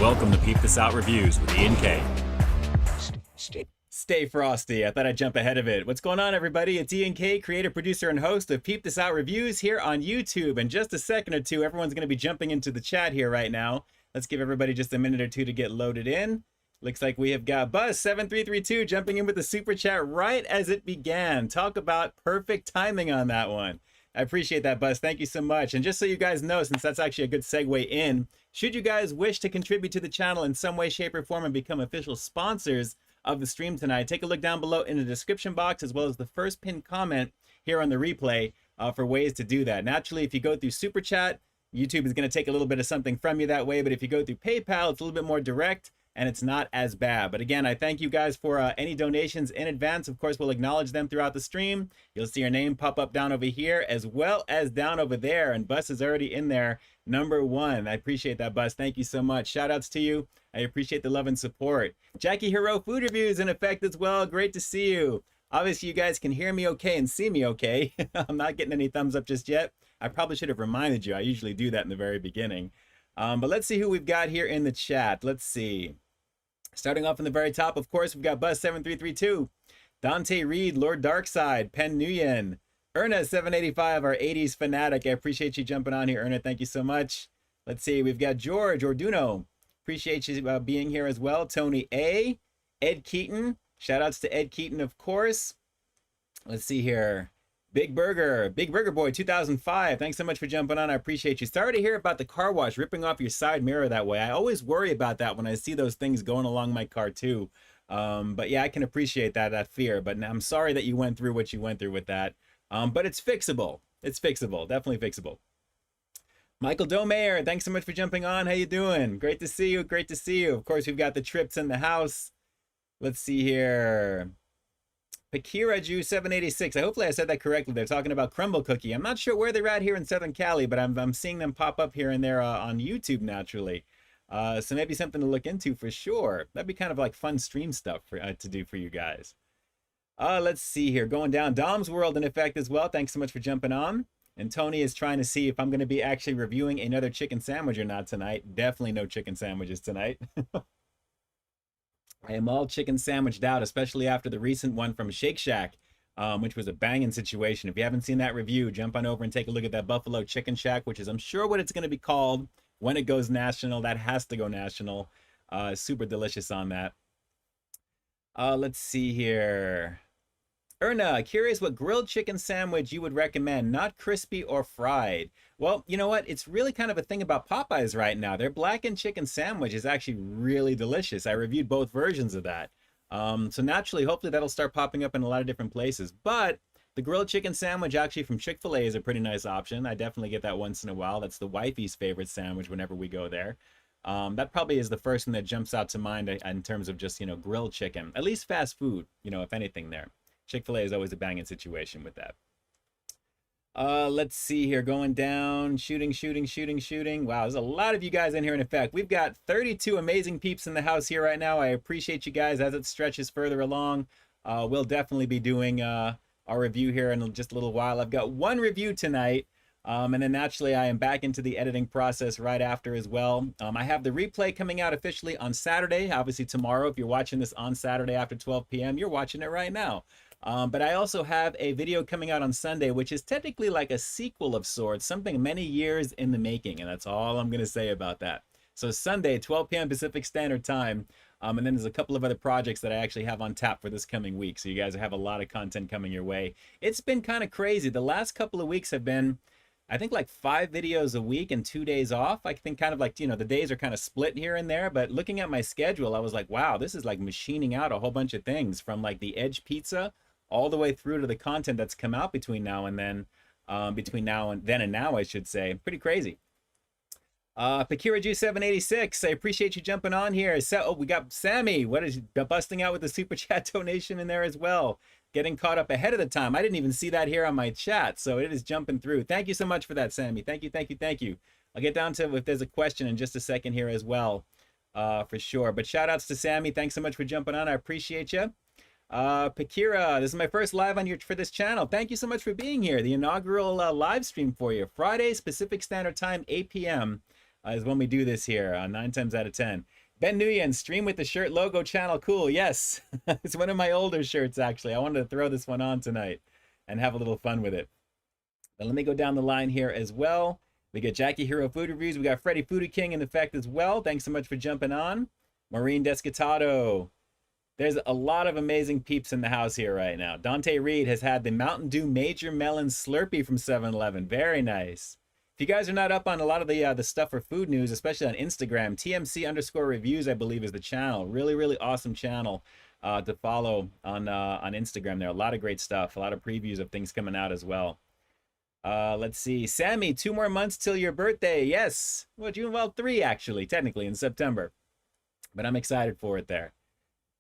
Welcome to Peep This Out Reviews with Ian K. Stay frosty. I thought I'd jump ahead of it. What's going on, everybody? It's Ian K, creator, producer, and host of Peep This Out Reviews here on YouTube. In just a second or two, everyone's going to be jumping into the chat here right now. Let's give everybody just a minute or two to get loaded in. Looks like we have got Buzz7332 jumping in with the super chat right as it began. Talk about perfect timing on that one. I appreciate that, Buzz. Thank you so much. And just so you guys know, since that's actually a good segue in, should you guys wish to contribute to the channel in some way, shape, or form and become official sponsors of the stream tonight, take a look down below in the description box as well as the first pinned comment here on the replay for ways to do that. Naturally, if you go through Super Chat, YouTube is going to take a little bit of something from you that way, but if you go through PayPal, it's a little bit more direct and it's not as bad. But again, I thank you guys for any donations in advance. Of course, we'll acknowledge them throughout the stream. You'll see your name pop up down over here as well as down over there, and Bus is already in there, #1. I appreciate that, Bus. Thank you so much. Shout outs to you. I appreciate the love and support. Jackie Hero Food Reviews in effect as well. Great to see you. Obviously, you guys can hear me okay and see me okay. I'm not getting any thumbs up just yet. I probably should have reminded you. I usually do that in the very beginning. But let's see who we've got here in the chat. Let's see. Starting off in the very top, of course, we've got Buzz7332, Dante Reed, Lord Darkside, Pen Nguyen, Erna785, our 80s fanatic. I appreciate you jumping on here, Erna. Thank you so much. Let's see, we've got George Orduno. Appreciate you being here as well. Tony A, Ed Keaton. Shout outs to Ed Keaton, of course. Let's see here. Big Burger Boy 2005. Thanks so much for jumping on. I appreciate you. Sorry to hear about the car wash ripping off your side mirror that way. I always worry about that when I see those things going along my car too. But yeah, I can appreciate that fear. But I'm sorry that you went through what you went through with that. But it's fixable. It's fixable. Definitely fixable. Michael Domayer, thanks so much for jumping on. How you doing? Great to see you. Great to see you. Of course, we've got the trips in the house. Let's see here. Pakiraju786. Hopefully I said that correctly. They're talking about Crumble Cookie. I'm not sure where they're at here in Southern Cali, but I'm seeing them pop up here and there on YouTube naturally. So maybe something to look into for sure. That'd be kind of like fun stream stuff for, to do for you guys. Let's see here. Going down. Dom's World in effect as well. Thanks so much for jumping on. And Tony is trying to see if I'm going to be actually reviewing another chicken sandwich or not tonight. Definitely no chicken sandwiches tonight. I am all chicken sandwiched out, especially after the recent one from Shake Shack, which was a banging situation. If you haven't seen that review, jump on over and take a look at that Buffalo Chicken Shack, which is, I'm sure, what it's going to be called when it goes national. That has to go national. Super delicious on that. Let's see here. Erna, curious what grilled chicken sandwich you would recommend, not crispy or fried. Well, you know what? It's really kind of a thing about Popeyes right now. Their blackened chicken sandwich is actually really delicious. I reviewed both versions of that. So naturally, hopefully that'll start popping up in a lot of different places. But the grilled chicken sandwich actually from Chick-fil-A is a pretty nice option. I definitely get that once in a while. That's the wifey's favorite sandwich whenever we go there. That probably is the first one that jumps out to mind in terms of just, grilled chicken. At least fast food, if anything there. Chick-fil-A is always a banging situation with that. Let's see here. Going down. Shooting. Wow, there's a lot of you guys in here in effect. We've got 32 amazing peeps in the house here right now. I appreciate you guys as it stretches further along. We'll definitely be doing our review here in just a little while. I've got one review tonight. And then naturally, I am back into the editing process right after as well. I have the replay coming out officially on Saturday. Obviously, tomorrow, if you're watching this on Saturday after 12 p.m., you're watching it right now. But I also have a video coming out on Sunday, which is technically like a sequel of sorts, something many years in the making, and that's all I'm going to say about that. So Sunday, 12 p.m. Pacific Standard Time, and then there's a couple of other projects that I actually have on tap for this coming week, so you guys have a lot of content coming your way. It's been kind of crazy. The last couple of weeks have been, I think, like 5 videos a week and 2 days off. I think kind of like, the days are kind of split here and there, but looking at my schedule, I was like, wow, this is like machining out a whole bunch of things from like the Edge Pizza all the way through to the content that's come out between now and then, and now, I should say. Pretty crazy. Pakiraju786, I appreciate you jumping on here. So, we got Sammy. What is busting out with the super chat donation in there as well? Getting caught up ahead of the time. I didn't even see that here on my chat, so it is jumping through. Thank you so much for that, Sammy. Thank you. I'll get down to if there's a question in just a second here as well, for sure. But shout outs to Sammy. Thanks so much for jumping on. I appreciate you. Pakira, this is my first live for this channel. Thank you so much for being here. The inaugural live stream for you. Friday, Pacific Standard Time, 8 p.m. is when we do this here, 9 times out of 10. Ben Nguyen, stream with the shirt logo channel. Cool, yes. It's one of my older shirts, actually. I wanted to throw this one on tonight and have a little fun with it. But let me go down the line here as well. We got Jackie Hero Food Reviews. We got Freddy Foodie King in effect as well. Thanks so much for jumping on. Maureen Descatado. There's a lot of amazing peeps in the house here right now. Dante Reed has had the Mountain Dew Major Melon Slurpee from 7-Eleven. Very nice. If you guys are not up on a lot of the stuff for food news, especially on Instagram, TMC_reviews, I believe, is the channel. Really, really awesome channel to follow on Instagram there. A lot of great stuff. A lot of previews of things coming out as well. Let's see. Sammy, 2 more months till your birthday. Yes. Well, 3 actually, technically, in September. But I'm excited for it there.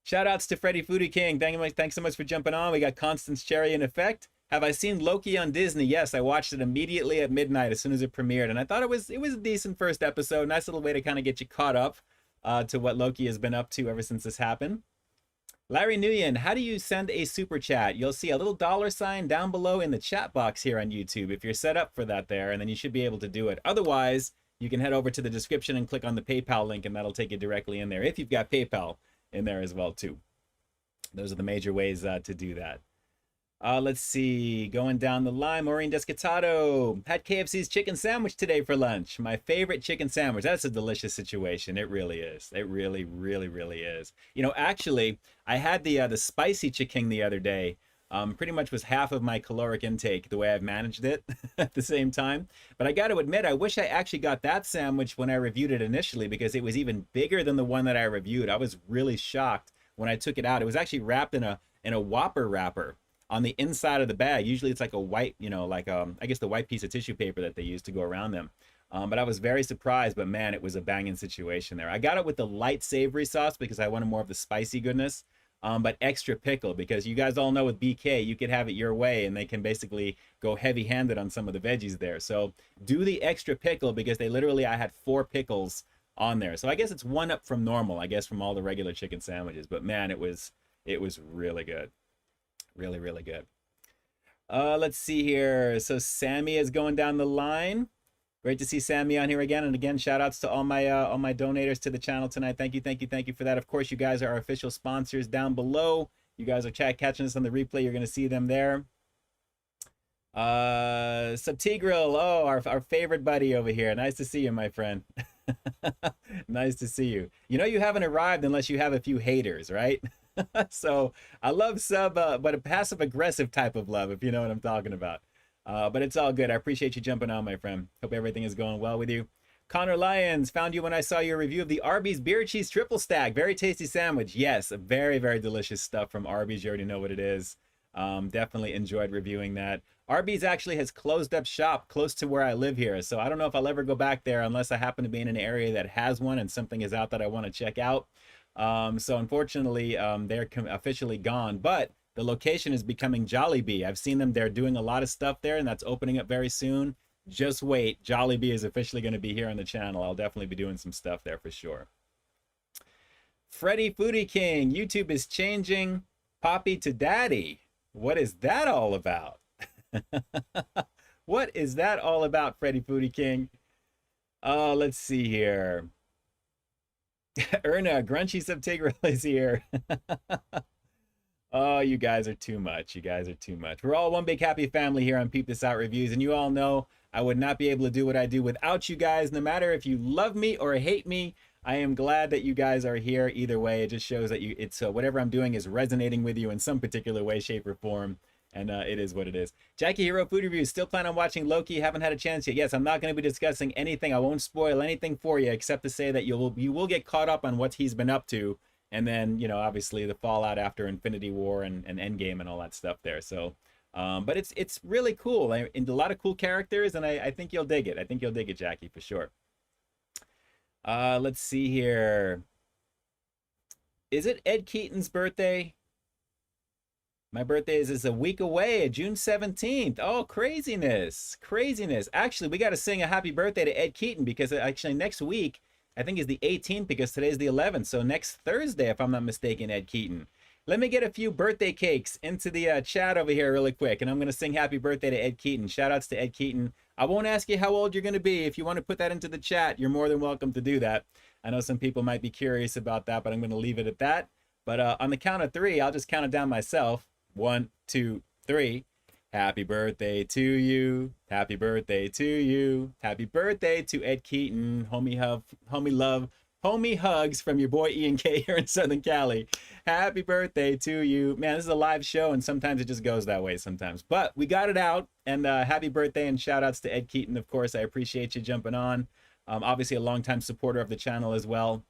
Shout outs to Freddy Foodie King. Thanks so much for jumping on. We got Constance Cherry in effect. Have I seen Loki on Disney? Yes, I watched it immediately at midnight as soon as it premiered, and I thought it was a decent first episode. Nice little way to kind of get you caught up to what Loki has been up to ever since this happened. Larry Nguyen, how do you send a super chat? You'll see a little $sign down below in the chat box here on YouTube if you're set up for that there, and then you should be able to do it. Otherwise, you can head over to the description and click on the PayPal link, and that'll take you directly in there if you've got PayPal in there as well too. Those are the major ways to do that. Let's see, going down the line, Maureen Descatado had KFC's chicken sandwich today for lunch. My favorite chicken sandwich. That's a delicious situation. It really is. It really, really, really is. You know, actually, I had the spicy chicken the other day. Pretty much was half of my caloric intake the way I've managed it at the same time. But I got to admit, I wish I actually got that sandwich when I reviewed it initially, because it was even bigger than the one that I reviewed. I was really shocked when I took it out. It was actually wrapped in a Whopper wrapper on the inside of the bag. Usually it's like a white, you know, like I guess the white piece of tissue paper that they use to go around them. But I was very surprised, but man, it was a banging situation there. I got it with the light savory sauce because I wanted more of the spicy goodness, but extra pickle, because you guys all know with BK, you could have it your way and they can basically go heavy-handed on some of the veggies there. So do the extra pickle, because I had 4 pickles on there. So I guess it's 1 up from normal, I guess, from all the regular chicken sandwiches. But man, it was really good. Really, really good. Let's see here. So Sammy is going down the line. Great to see Sammy on here again. And again, shout outs to all my donators to the channel tonight. Thank you, thank you, thank you for that. Of course, you guys are our official sponsors down below. You guys are catching us on the replay. You're going to see them there. Subtigrill, oh, our favorite buddy over here. Nice to see you, my friend. Nice to see you. You know you haven't arrived unless you have a few haters, right? So I love Sub, but a passive-aggressive type of love, if you know what I'm talking about. But it's all good. I appreciate you jumping on, my friend. Hope everything is going well with you. Connor Lyons, found you when I saw your review of the Arby's Beer Cheese Triple Stack. Very tasty sandwich. Yes, very, very delicious stuff from Arby's. You already know what it is. Definitely enjoyed reviewing that. Arby's actually has closed up shop close to where I live here, so I don't know if I'll ever go back there unless I happen to be in an area that has one and something is out that I want to check out. So unfortunately, they're officially gone, but the location is becoming Jollibee. I've seen them. They're doing a lot of stuff there, and that's opening up very soon. Just wait. Jollibee is officially going to be here on the channel. I'll definitely be doing some stuff there for sure. Freddy Foodie King, YouTube is changing Poppy to Daddy. What is that all about? What is that all about, Freddy Foodie King? Let's see here. Erna, Grunchy Subtigrill is here. Oh, you guys are too much. You guys are too much. We're all one big happy family here on Peep This Out Reviews, and you all know I would not be able to do what I do without you guys. No matter if you love me or hate me, I am glad that you guys are here. Either way, it just shows that it's whatever I'm doing is resonating with you in some particular way, shape, or form. And it is what it is. Jackie Hero Food Reviews, still plan on watching Loki. Haven't had a chance yet. Yes, I'm not going to be discussing anything. I won't spoil anything for you, except to say that you will get caught up on what he's been up to. And then, you know, obviously the fallout after Infinity War and Endgame and all that stuff there. So, but it's really cool. And a lot of cool characters, and I think you'll dig it. I think you'll dig it, Jackie, for sure. Let's see here. Is it Ed Keaton's birthday? My birthday is a week away, June 17th. Oh, craziness. Craziness. Actually, we got to sing a happy birthday to Ed Keaton, because actually next week, I think is the 18th, because today's the 11th. So next Thursday, if I'm not mistaken, Ed Keaton. Let me get a few birthday cakes into the chat over here really quick, and I'm going to sing happy birthday to Ed Keaton. Shout outs to Ed Keaton. I won't ask you how old you're going to be. If you want to put that into the chat, you're more than welcome to do that. I know some people might be curious about that, but I'm going to leave it at that. But on the count of 3, I'll just count it down myself. 1, 2, 3. Happy birthday to you. Happy birthday to you. Happy birthday to Ed Keaton. Homie love, homie hugs from your boy Ian K here in Southern Cali. Happy birthday to you. Man, this is a live show, and sometimes it just goes that way sometimes. But we got it out, and happy birthday and shout outs to Ed Keaton, of course. I appreciate you jumping on. Obviously a longtime supporter of the channel as well.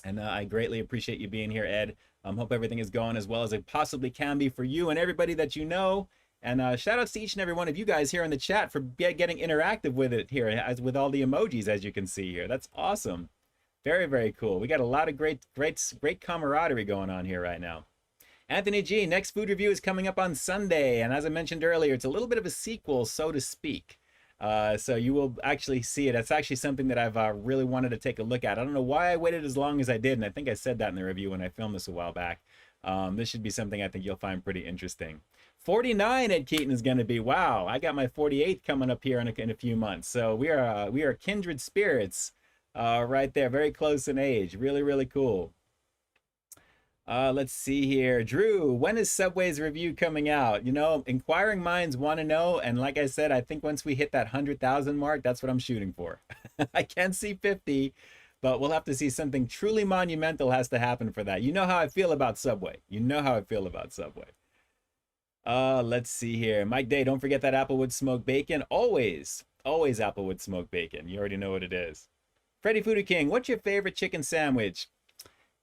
And I greatly appreciate you being here, Ed. Hope everything is going as well as it possibly can be for you and everybody that you know. And shout outs to each and every one of you guys here in the chat for getting interactive with it here, as with all the emojis, as you can see here. That's awesome. Very, very cool. We got a lot of great camaraderie going on here right now. Anthony G, next food review is coming up on Sunday. And as I mentioned earlier, it's a little bit of a sequel, so to speak. So you will actually see it. It's actually something that I've really wanted to take a look at. I don't know why I waited as long as I did, and I think I said that in the review when I filmed this a while back. This should be something I think you'll find pretty interesting. 49 Ed Keaton is going to be. Wow, I got my 48th coming up here in a few months. So we are kindred spirits right there, very close in age. Really, really cool. Let's see here. Drew, when is Subway's review coming out? You know, inquiring minds want to know. And like I said, I think once we hit that 100,000 mark, that's what I'm shooting for. I can't see 50, but we'll have to see something truly monumental has to happen for that. You know how I feel about Subway. You know how I feel about Subway. Let's see here. Mike Day, don't forget that Applewood smoked bacon. Always Applewood smoked bacon. You already know what it is. Freddie Foodie King, what's your favorite chicken sandwich?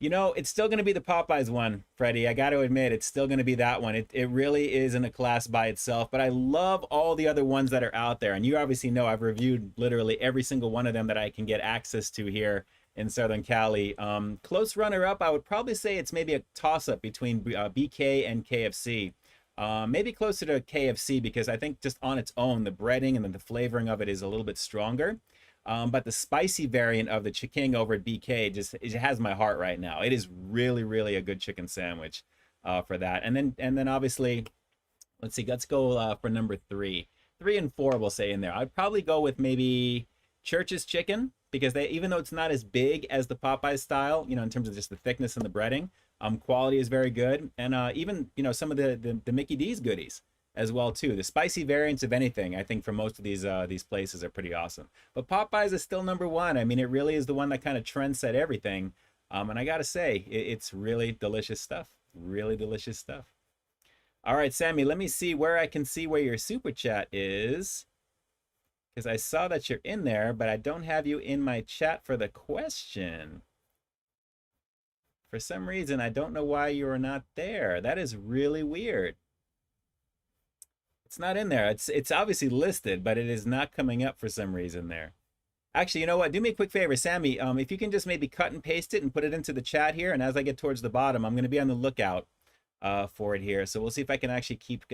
You know, it's still going to be the Popeyes one, Freddie. I got to admit, it's still going to be that one. It really is in a class by itself, but I love all the other ones that are out there. And you obviously know I've reviewed literally every single one of them that I can get access to here in Southern Cali. Close runner-up, I would probably say it's maybe a toss-up between BK and KFC. Maybe closer to KFC because I think just on its own, the breading and then the flavoring of it is a little bit stronger. But the spicy variant of the Chiking over at BK it has my heart right now. It is really, really a good chicken sandwich for that. And then obviously, let's see, let's go for number 3. 3 and 4 we'll say in there. I'd probably go with maybe Church's Chicken because even though it's not as big as the Popeyes style, you know, in terms of just the thickness and the breading, quality is very good. And even, you know, some of the Mickey D's goodies as well too. The spicy variants of anything, I think, for most of these places are pretty awesome. But Popeyes is still number 1. I mean, it really is the one that kind of trend set everything. And I gotta say, it's really delicious stuff. Really delicious stuff. All right, Sammy, let me see where I can see where your super chat is, because I saw that you're in there, but I don't have you in my chat for the question. For some reason, I don't know why you are not there. That is really weird. It's not in there. It's obviously listed, but it is not coming up for some reason there. Actually, you know what? Do me a quick favor, Sammy. If you can just maybe cut and paste it and put it into the chat here, and as I get towards the bottom, I'm going to be on the lookout for it here. So we'll see if I can actually keep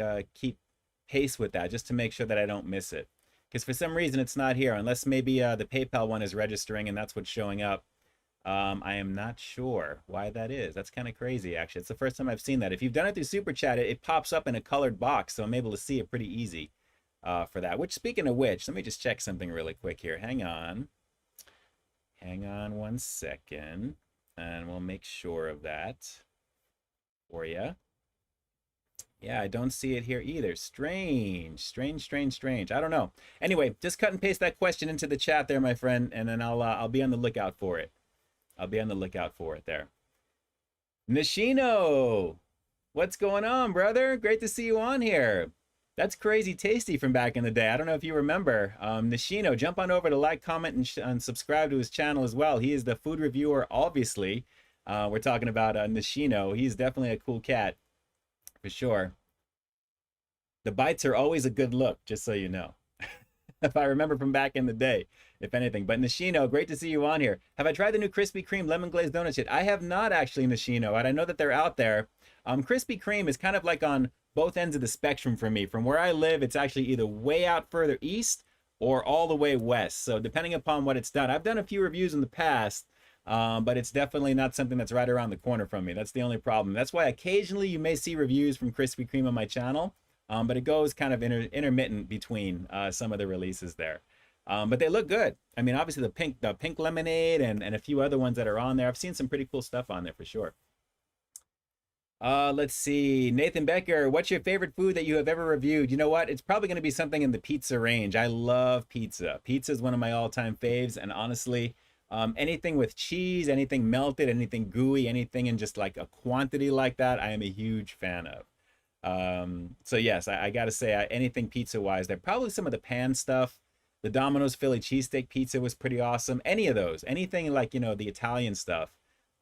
pace with that, just to make sure that I don't miss it. Because for some reason it's not here, unless maybe the PayPal one is registering and that's what's showing up. I am not sure why that is. That's kind of crazy, actually. It's the first time I've seen that. If you've done it through Super Chat, it pops up in a colored box, so I'm able to see it pretty easy for that. Which, speaking of which, let me just check something really quick here. Hang on. Hang on 1 second, and we'll make sure of that for you. Yeah, I don't see it here either. Strange. I don't know. Anyway, just cut and paste that question into the chat there, my friend, and then I'll be on the lookout for it. I'll be on the lookout for it there. Nishino, what's going on, brother? Great to see you on here. That's Crazy Tasty from back in the day. I don't know if you remember. Nishino, jump on over to like, comment, and subscribe to his channel as well. He is the food reviewer, obviously. We're talking about Nishino. He's definitely a cool cat, for sure. The bites are always a good look, just so you know. If I remember from back in the day, if anything. But Nishino, great to see you on here. Have I tried the new Krispy Kreme lemon glazed donuts yet? I have not actually, Nishino, and I know that they're out there. Krispy Kreme is kind of like on both ends of the spectrum for me. From where I live, it's actually either way out further east or all the way west. So depending upon what it's done. I've done a few reviews in the past, but it's definitely not something that's right around the corner from me. That's the only problem. That's why occasionally you may see reviews from Krispy Kreme on my channel. but it goes kind of intermittent between some of the releases there. But they look good. I mean, obviously the pink lemonade and a few other ones that are on there. I've seen some pretty cool stuff on there for sure. Let's see. Nathan Becker, what's your favorite food that you have ever reviewed? You know what? It's probably going to be something in the pizza range. I love pizza. Pizza is one of my all-time faves, and honestly, anything with cheese, anything melted, anything gooey, anything in just like a quantity like that, I am a huge fan of. So yes, I gotta say, anything pizza-wise, they're probably some of the pan stuff. The Domino's Philly cheesesteak pizza was pretty awesome. Any of those, anything like, the Italian stuff.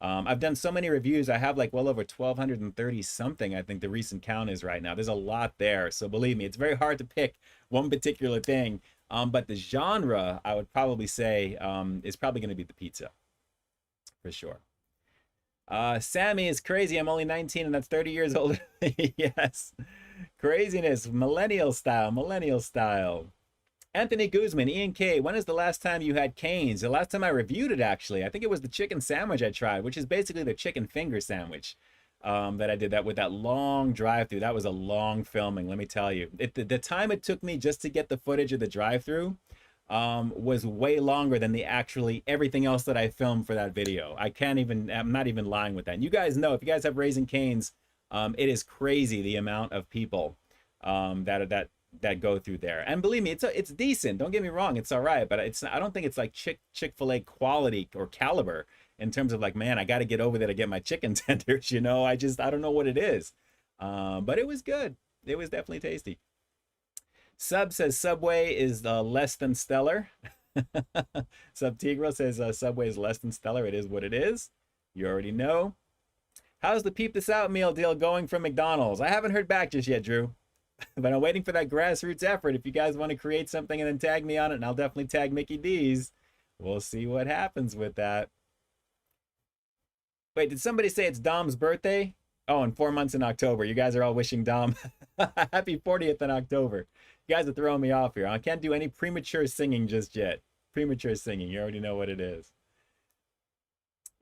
I've done so many reviews. I have like well over 1,230 something, I think the recent count is right now. There's a lot there. So believe me, it's very hard to pick one particular thing. But the genre, I would probably say, is probably going to be the pizza for sure. Sammy is crazy. I'm only 19 and that's 30 years old. Yes. Craziness. Millennial style. Millennial style. Anthony Guzman, Ian K, when is the last time you had Cane's? The last time I reviewed it, actually, I think it was the chicken sandwich I tried, which is basically the chicken finger sandwich that I did that with that long drive-through. That was a long filming, let me tell you. The time it took me just to get the footage of the drive-through was way longer than everything else that I filmed for that video. I'm not even lying with that. And you guys know, if you guys have Raising Cane's, it is crazy the amount of people that go through there. And believe me, it's decent. Don't get me wrong, it's all right, but I don't think it's like Chick-fil-A quality or caliber in terms of like, man, I got to get over there to get my chicken tenders. I don't know what it is. But it was good. It was definitely tasty. Sub says Subway is less than stellar. Subtegral says Subway is less than stellar. It is what it is. You already know. How's the Peep This Out meal deal going from McDonald's? I haven't heard back just yet, Drew. But I'm waiting for that grassroots effort. If you guys want to create something and then tag me on it, and I'll definitely tag Mickey D's. We'll see what happens with that. Wait, did somebody say it's Dom's birthday? Oh, in 4 months in October. You guys are all wishing Dom happy 40th in October. You guys are throwing me off here. I can't do any premature singing just yet. Premature singing. You already know what it is.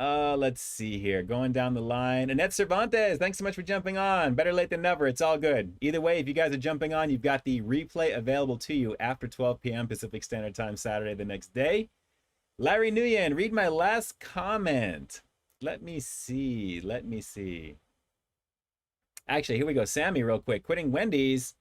Let's see here. Going down the line. Annette Cervantes, thanks so much for jumping on. Better late than never. It's all good. Either way, if you guys are jumping on, you've got the replay available to you after 12 p.m. Pacific Standard Time Saturday the next day. Larry Nguyen, read my last comment. Let me see. Actually, here we go. Sammy, real quick. Quitting Wendy's.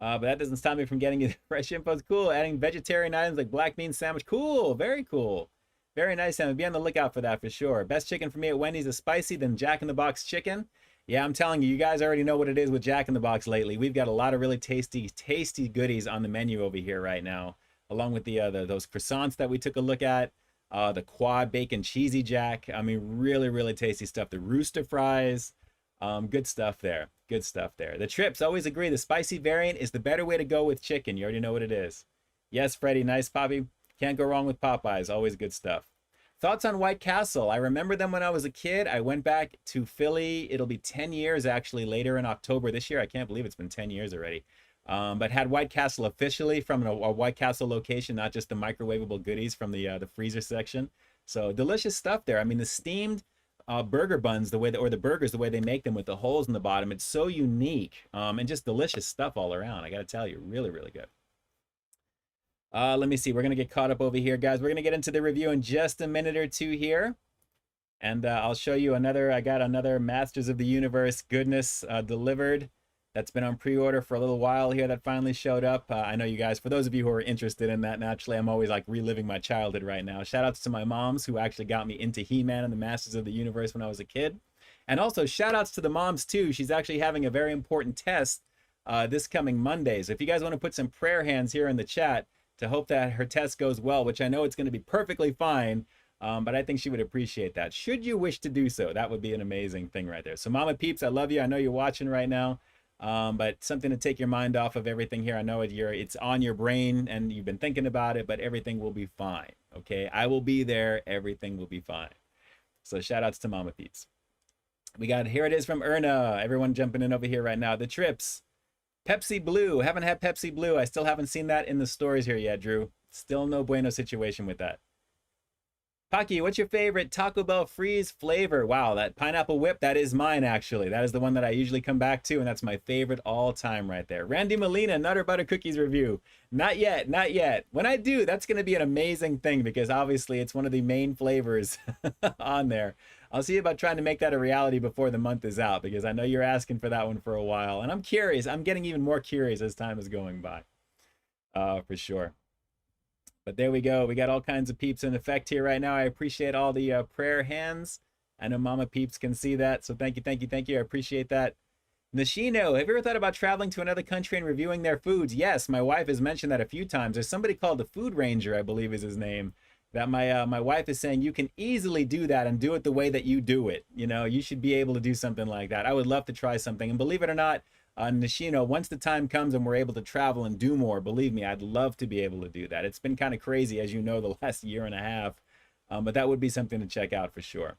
But that doesn't stop me from getting you fresh info. It's cool. Adding vegetarian items like black bean sandwich. Cool. Very cool. Very nice, Sammy. Be on the lookout for that for sure. Best chicken for me at Wendy's is spicy, then Jack in the Box chicken. Yeah, I'm telling you, you guys already know what it is with Jack in the Box lately. We've got a lot of really tasty goodies on the menu over here right now, along with those croissants that we took a look at, the quad bacon cheesy Jack. I mean, really, really tasty stuff. The rooster fries, good stuff there. Good stuff there. The Trips always agree the spicy variant is the better way to go with chicken. You already know what it is. Yes, Freddie, nice, Poppy. Can't go wrong with Popeyes. Always good stuff. Thoughts on White Castle? I remember them when I was a kid. I went back to Philly. It'll be 10 years actually later in October this year. I can't believe it's been 10 years already. But had White Castle officially from a White Castle location, not just the microwavable goodies from the freezer section. So delicious stuff there. I mean, the steamed burger buns, the burgers, the way they make them with the holes in the bottom, it's so unique and just delicious stuff all around. I got to tell you, really, really good. Let me see. We're going to get caught up over here, guys. We're going to get into the review in just a minute or two here. And I'll show you I got another Masters of the Universe goodness delivered. That's been on pre-order for a little while here that finally showed up. I know you guys, for those of you who are interested in that, naturally, I'm always like reliving my childhood right now. Shout outs to my moms who actually got me into He-Man and the Masters of the Universe when I was a kid. And also shout outs to the moms too. She's actually having a very important test this coming Monday. So if you guys want to put some prayer hands here in the chat, to hope that her test goes well, which I know it's going to be perfectly fine, but I think she would appreciate that. Should you wish to do so, that would be an amazing thing right there. So Mama Peeps, I love you. I know you're watching right now, but something to take your mind off of everything here. I know it's on your brain and you've been thinking about it, but everything will be fine, okay? I will be there. Everything will be fine. So shout outs to Mama Peeps. We got, here it is from Erna. Everyone jumping in over here right now. The Trips. Pepsi Blue. Haven't had Pepsi Blue. I still haven't seen that in the stores here yet, Drew. Still no bueno situation with that. Paki, what's your favorite Taco Bell freeze flavor? Wow, that pineapple whip, that is mine actually. That is the one that I usually come back to, and that's my favorite all time right there. Randy Molina, Nutter Butter Cookies review. Not yet, not yet. When I do, that's going to be an amazing thing because obviously it's one of the main flavors on there. I'll see about trying to make that a reality before the month is out because I know you're asking for that one for a while. And I'm curious. I'm getting even more curious as time is going by. For sure. But there we go. We got all kinds of peeps in effect here right now. I appreciate all the prayer hands. I know Mama Peeps can see that. So thank you, thank you, thank you. I appreciate that. Nishino, have you ever thought about traveling to another country and reviewing their foods? Yes, my wife has mentioned that a few times. There's somebody called the Food Ranger, I believe is his name, that my wife is saying you can easily do that and do it the way that you do it. You know, you should be able to do something like that. I would love to try something. And believe it or not, Nishino, once the time comes and we're able to travel and do more, believe me, I'd love to be able to do that. It's been kind of crazy, as you know, the last year and a half, but that would be something to check out for sure.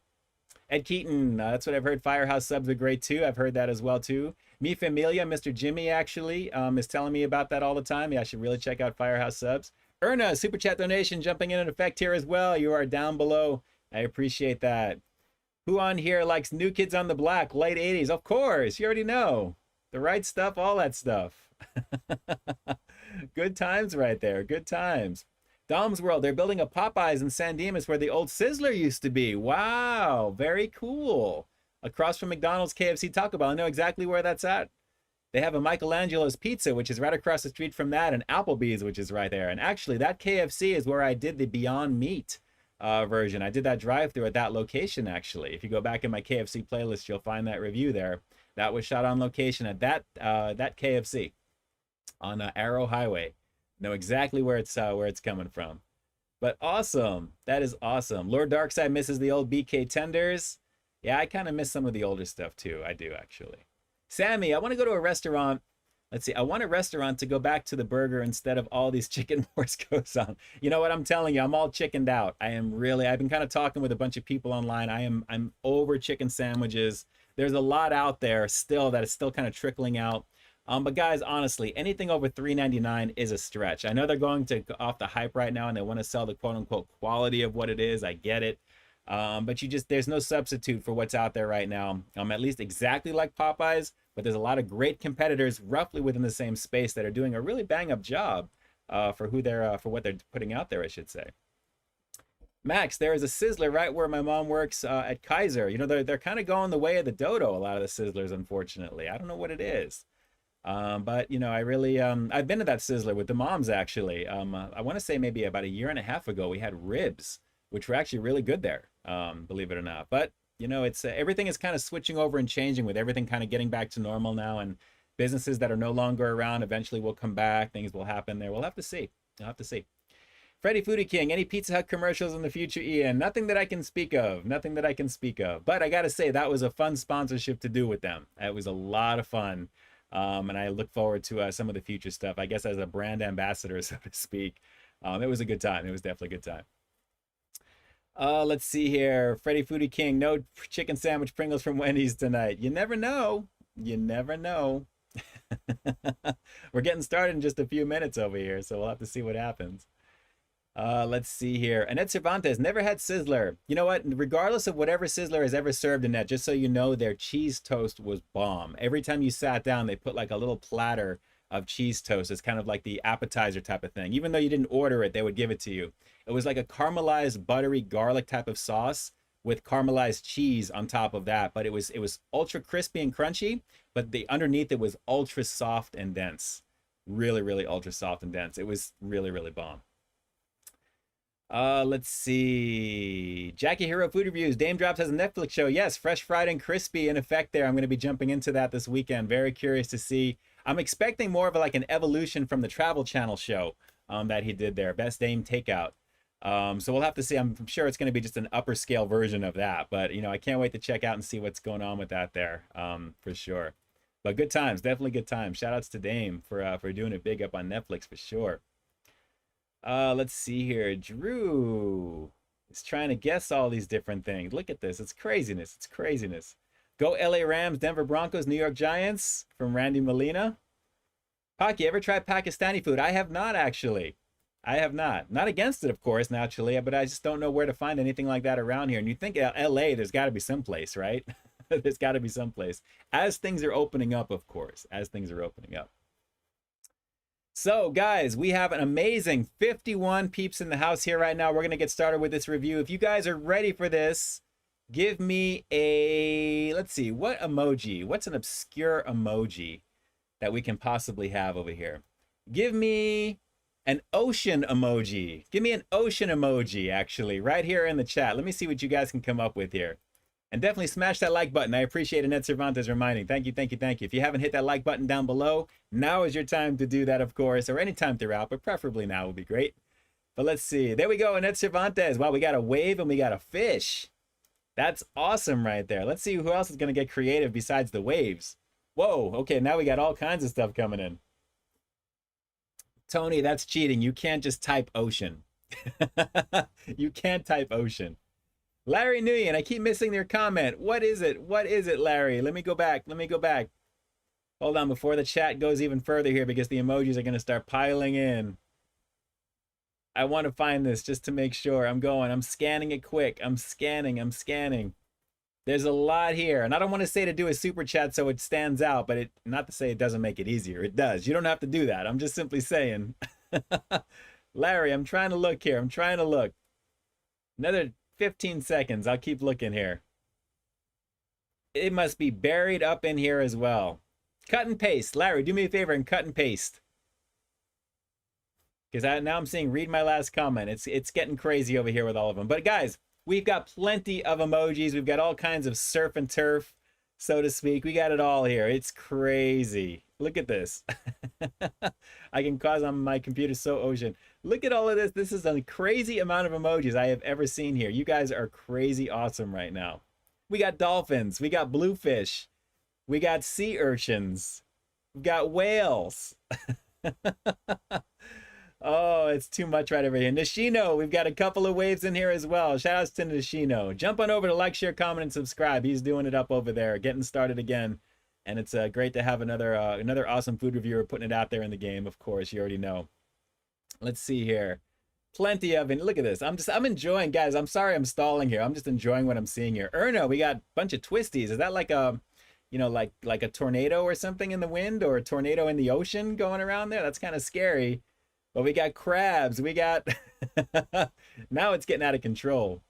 Ed Keaton, that's what I've heard. Firehouse subs are great too. I've heard that as well too. Mi Familia, Mr. Jimmy actually is telling me about that all the time. Yeah, I should really check out Firehouse subs. Erna, super chat donation jumping in effect here as well. You are down below. I appreciate that. Who on here likes New Kids on the Block, late 80s? Of course, you already know. The Right Stuff, all that stuff. Good times right there. Good times. Dom's World, they're building a Popeyes in San Dimas where the old Sizzler used to be. Wow, very cool. Across from McDonald's, KFC, Taco Bell. I know exactly where that's at. They have a Michelangelo's Pizza, which is right across the street from that, and Applebee's, which is right there. And actually, that KFC is where I did the Beyond Meat version. I did that drive-thru at that location, actually. If you go back in my KFC playlist, you'll find that review there. That was shot on location at that KFC on Arrow Highway. Know exactly where it's coming from. But awesome. That is awesome. Lord Darkside misses the old BK tenders. Yeah, I kind of miss some of the older stuff too. I do actually. Sammy, I want to go to a restaurant. Let's see. I want a restaurant to go back to the burger instead of all these chicken wars goes on. You know what I'm telling you? I'm all chickened out. I've been kind of talking with a bunch of people online. I'm over chicken sandwiches. There's a lot out there still that is still kind of trickling out. But guys, honestly, anything over $3.99 is a stretch. I know they're going to off the hype right now and they want to sell the quote unquote quality of what it is. I get it. But there's no substitute for what's out there right now. At least exactly like Popeyes, but there's a lot of great competitors roughly within the same space that are doing a really bang up job for what they're putting out there, I should say. Max, there is a Sizzler right where my mom works at Kaiser. You know, they're kind of going the way of the dodo, a lot of the Sizzlers, unfortunately. I don't know what it is. But, you know, I really, I've been to that Sizzler with the moms, actually. I want to say maybe about a year and a half ago, we had ribs, which were actually really good there, believe it or not. But, you know, it's everything is kind of switching over and changing with everything kind of getting back to normal now. And businesses that are no longer around eventually will come back. Things will happen there. We'll have to see. We'll have to see. Freddy Foodie King, any Pizza Hut commercials in the future, Ian? Nothing that I can speak of. Nothing that I can speak of. But I got to say, that was a fun sponsorship to do with them. It was a lot of fun. And I look forward to some of the future stuff, I guess, as a brand ambassador, so to speak. It was a good time. It was definitely a good time. Let's see here. Freddy Foodie King, no chicken sandwich Pringles from Wendy's tonight. You never know. You never know. We're getting started in just a few minutes over here, so we'll have to see what happens. Let's see here. Annette Cervantes, never had Sizzler. You know what? Regardless of whatever Sizzler has ever served, Annette, just so you know, their cheese toast was bomb. Every time you sat down, they put like a little platter of cheese toast. It's kind of like the appetizer type of thing. Even though you didn't order it, they would give it to you. It was like a caramelized buttery garlic type of sauce with caramelized cheese on top of that. But it was ultra crispy and crunchy, but the underneath it was ultra soft and dense. Really, really ultra soft and dense. It was really, really bomb. Let's see. Jackie Hero Food Reviews. Dame Drops has a Netflix show. Yes, fresh, fried, and crispy in effect there. I'm going to be jumping into that this weekend. Very curious to see. I'm expecting more of like an evolution from the Travel Channel show that he did there. Best Dame Takeout. So we'll have to see. I'm sure it's going to be just an upper scale version of that. But, you know, I can't wait to check out and see what's going on with that there for sure. But good times. Definitely good times. Shout outs to Dame for doing it big up on Netflix for sure. Let's see here. Drew is trying to guess all these different things. Look at this. It's craziness. It's craziness. Go LA Rams, Denver Broncos, New York Giants from Randy Molina. Paki, ever tried Pakistani food? I have not actually. I have not. Not against it, of course, naturally, but I just don't know where to find anything like that around here. And you think LA, there's got to be someplace, right? There's got to be someplace. As things are opening up, of course, as things are opening up. So, guys, we have an amazing 51 peeps in the house here right now. We're going to get started with this review. If you guys are ready for this, give me a, let's see, what emoji? What's an obscure emoji that we can possibly have over here? Give me an ocean emoji. Give me an ocean emoji, actually, right here in the chat. Let me see what you guys can come up with here. And definitely smash that like button. I appreciate Annette Cervantes reminding. Thank you, thank you, thank you. If you haven't hit that like button down below, now is your time to do that, of course, or anytime throughout, but preferably now would be great. But let's see. There we go, Annette Cervantes. Wow, we got a wave and we got a fish. That's awesome right there. Let's see who else is going to get creative besides the waves. Whoa, okay, now we got all kinds of stuff coming in. Tony, that's cheating. You can't just type ocean. You can't type ocean. Larry Nguyen, I keep missing their comment. What is it? What is it, Larry? Let me go back. Let me go back. Hold on before the chat goes even further here because the emojis are going to start piling in. I want to find this just to make sure. I'm scanning it quick. I'm scanning. There's a lot here. And I don't want to say to do a super chat so it stands out, but not to say it doesn't make it easier. It does. You don't have to do that. I'm just simply saying. Larry, I'm trying to look here. I'm trying to look. Another 15 seconds. I'll keep looking here. It must be buried up in here as well. Cut and paste. Larry, do me a favor and cut and paste. Because now I'm seeing read my last comment. It's getting crazy over here with all of them. But guys, we've got plenty of emojis. We've got all kinds of surf and turf, so to speak. We got it all here. It's crazy. Look at this. I can cause on my computer so ocean. Look at all of this. This is a crazy amount of emojis I have ever seen here. You guys are crazy awesome right now. We got dolphins. We got bluefish. We got sea urchins. We got whales. Oh, it's too much right over here. Nishino, we've got a couple of waves in here as well. Shout outs to Nishino. Jump on over to like, share, comment, and subscribe. He's doing it up over there, getting started again. And it's great to have another awesome food reviewer putting it out there in the game, of course. You already know. Let's see here. Plenty of it. Look at this. I'm enjoying, guys. I'm sorry I'm stalling here. I'm just enjoying what I'm seeing here. Erno, we got a bunch of twisties. Is that like a, you know, like a tornado or something in the wind or a tornado in the ocean going around there? That's kind of scary. But we got crabs. We got now it's getting out of control.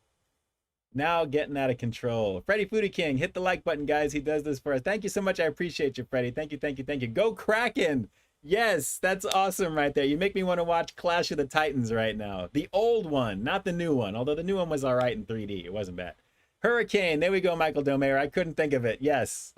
Now getting out of control. Freddy Foodie King, hit the like button, guys. He does this for us. Thank you so much. I appreciate you, Freddy. Thank you, thank you, thank you. Go Kraken. Yes, that's awesome right there. You make me want to watch Clash of the Titans right now. The old one, not the new one. Although the new one was all right in 3D. It wasn't bad. Hurricane. There we go, Michael Domayer. I couldn't think of it. Yes,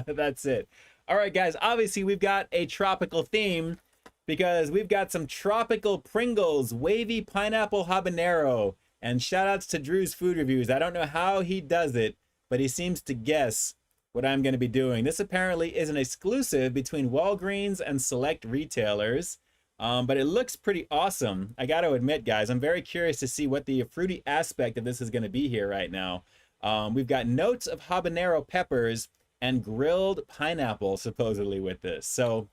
that's it. All right, guys. Obviously, we've got a tropical theme because we've got some tropical Pringles, wavy pineapple habanero. And shout outs to Drew's Food Reviews. I don't know how he does it, but he seems to guess what I'm going to be doing. This apparently is an exclusive between Walgreens and select retailers, but it looks pretty awesome. I got to admit, guys, I'm very curious to see what the fruity aspect of this is going to be here right now. We've got notes of habanero peppers and grilled pineapple, supposedly, with this. So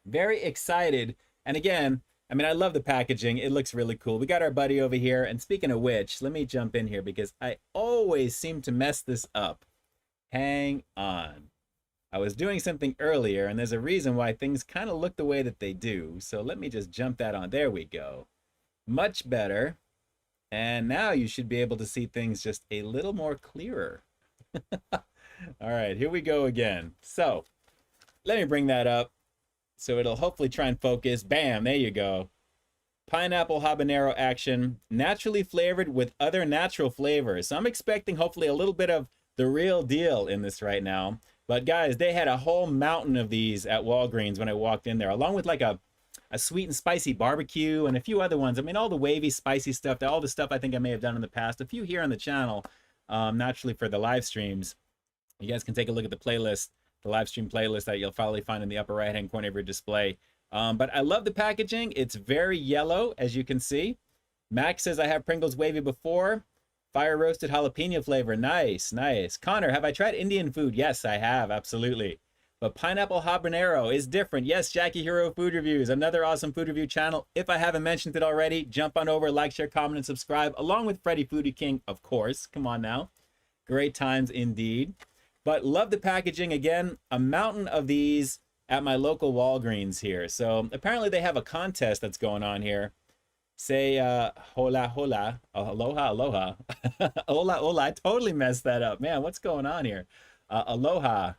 very excited. And again, I mean, I love the packaging. It looks really cool. We got our buddy over here. And speaking of which, let me jump in here because I always seem to mess this up. Hang on. I was doing something earlier, and there's a reason why things kind of look the way that they do. So let me just jump that on. There we go. Much better. And now you should be able to see things just a little more clearer. All right, here we go again. So let me bring that up. So it'll hopefully try and focus. Bam, there you go. Pineapple habanero action, naturally flavored with other natural flavors. So I'm expecting hopefully a little bit of the real deal in this right now. But guys, they had a whole mountain of these at Walgreens when I walked in there, along with like a sweet and spicy barbecue and a few other ones. I mean, all the wavy, spicy stuff, all the stuff I think I may have done in the past. A few here on the channel, naturally for the live streams. You guys can take a look at the playlist. The live stream playlist that you'll probably find in the upper right hand corner of your display. But I love the packaging. It's very yellow, as you can see. Max says I have Pringles wavy before. Fire roasted jalapeno flavor. Nice, nice. Connor, have I tried Indian food? Yes, I have. Absolutely. But pineapple habanero is different. Yes, Jackie Hero Food Reviews, another awesome food review channel. If I haven't mentioned it already, jump on over, like, share, comment, and subscribe, along with Freddy Foodie King, of course. Come on now. Great times indeed. But love the packaging. Again, a mountain of these at my local Walgreens here. So apparently they have a contest that's going on here. Say hola, hola, aloha, aloha. Hola, hola. I totally messed that up. Man, what's going on here? Aloha.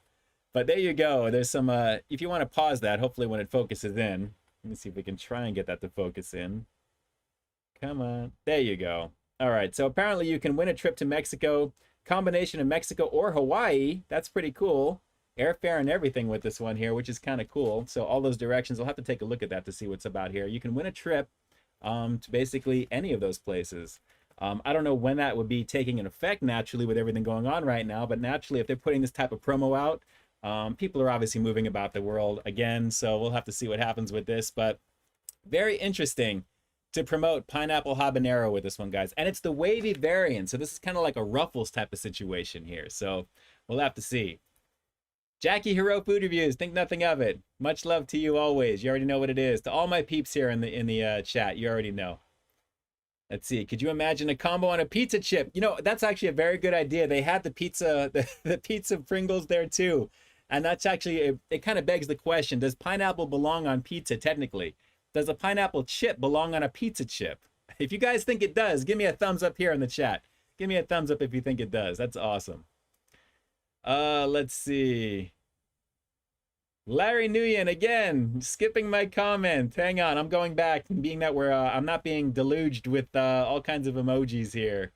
But there you go. There's some, if you want to pause that, hopefully when it focuses in. Let me see if we can try and get that to focus in. Come on. There you go. All right. So apparently you can win a trip to Mexico. Combination of Mexico or Hawaii. That's pretty cool. Airfare and everything with this one here, which is kind of cool. So all those directions, I'll have to take a look at that to see what's about here. You can win a trip to basically any of those places. I don't know when that would be taking an effect naturally with everything going on right now, but naturally if they're putting this type of promo out, people are obviously moving about the world again, so we'll have to see what happens with this, but very interesting to promote pineapple habanero with this one, guys. And it's the wavy variant, so this is kind of like a Ruffles type of situation here, so we'll have to see. Jackie Hero Food Reviews, think nothing of it. Much love to you always. You already know what it is. To all my peeps here in the chat, you already know. Let's see. Could you imagine a combo on a pizza chip? You know, that's actually a very good idea. They had the pizza, the pizza Pringles there too. And that's actually, it kind of begs the question, does pineapple belong on pizza technically? Does a pineapple chip belong on a pizza chip? If you guys think it does, give me a thumbs up here in the chat. Give me a thumbs up if you think it does. That's awesome. Let's see. Larry Nguyen again, skipping my comment. Hang on, I'm going back, being that I'm not being deluged with all kinds of emojis here.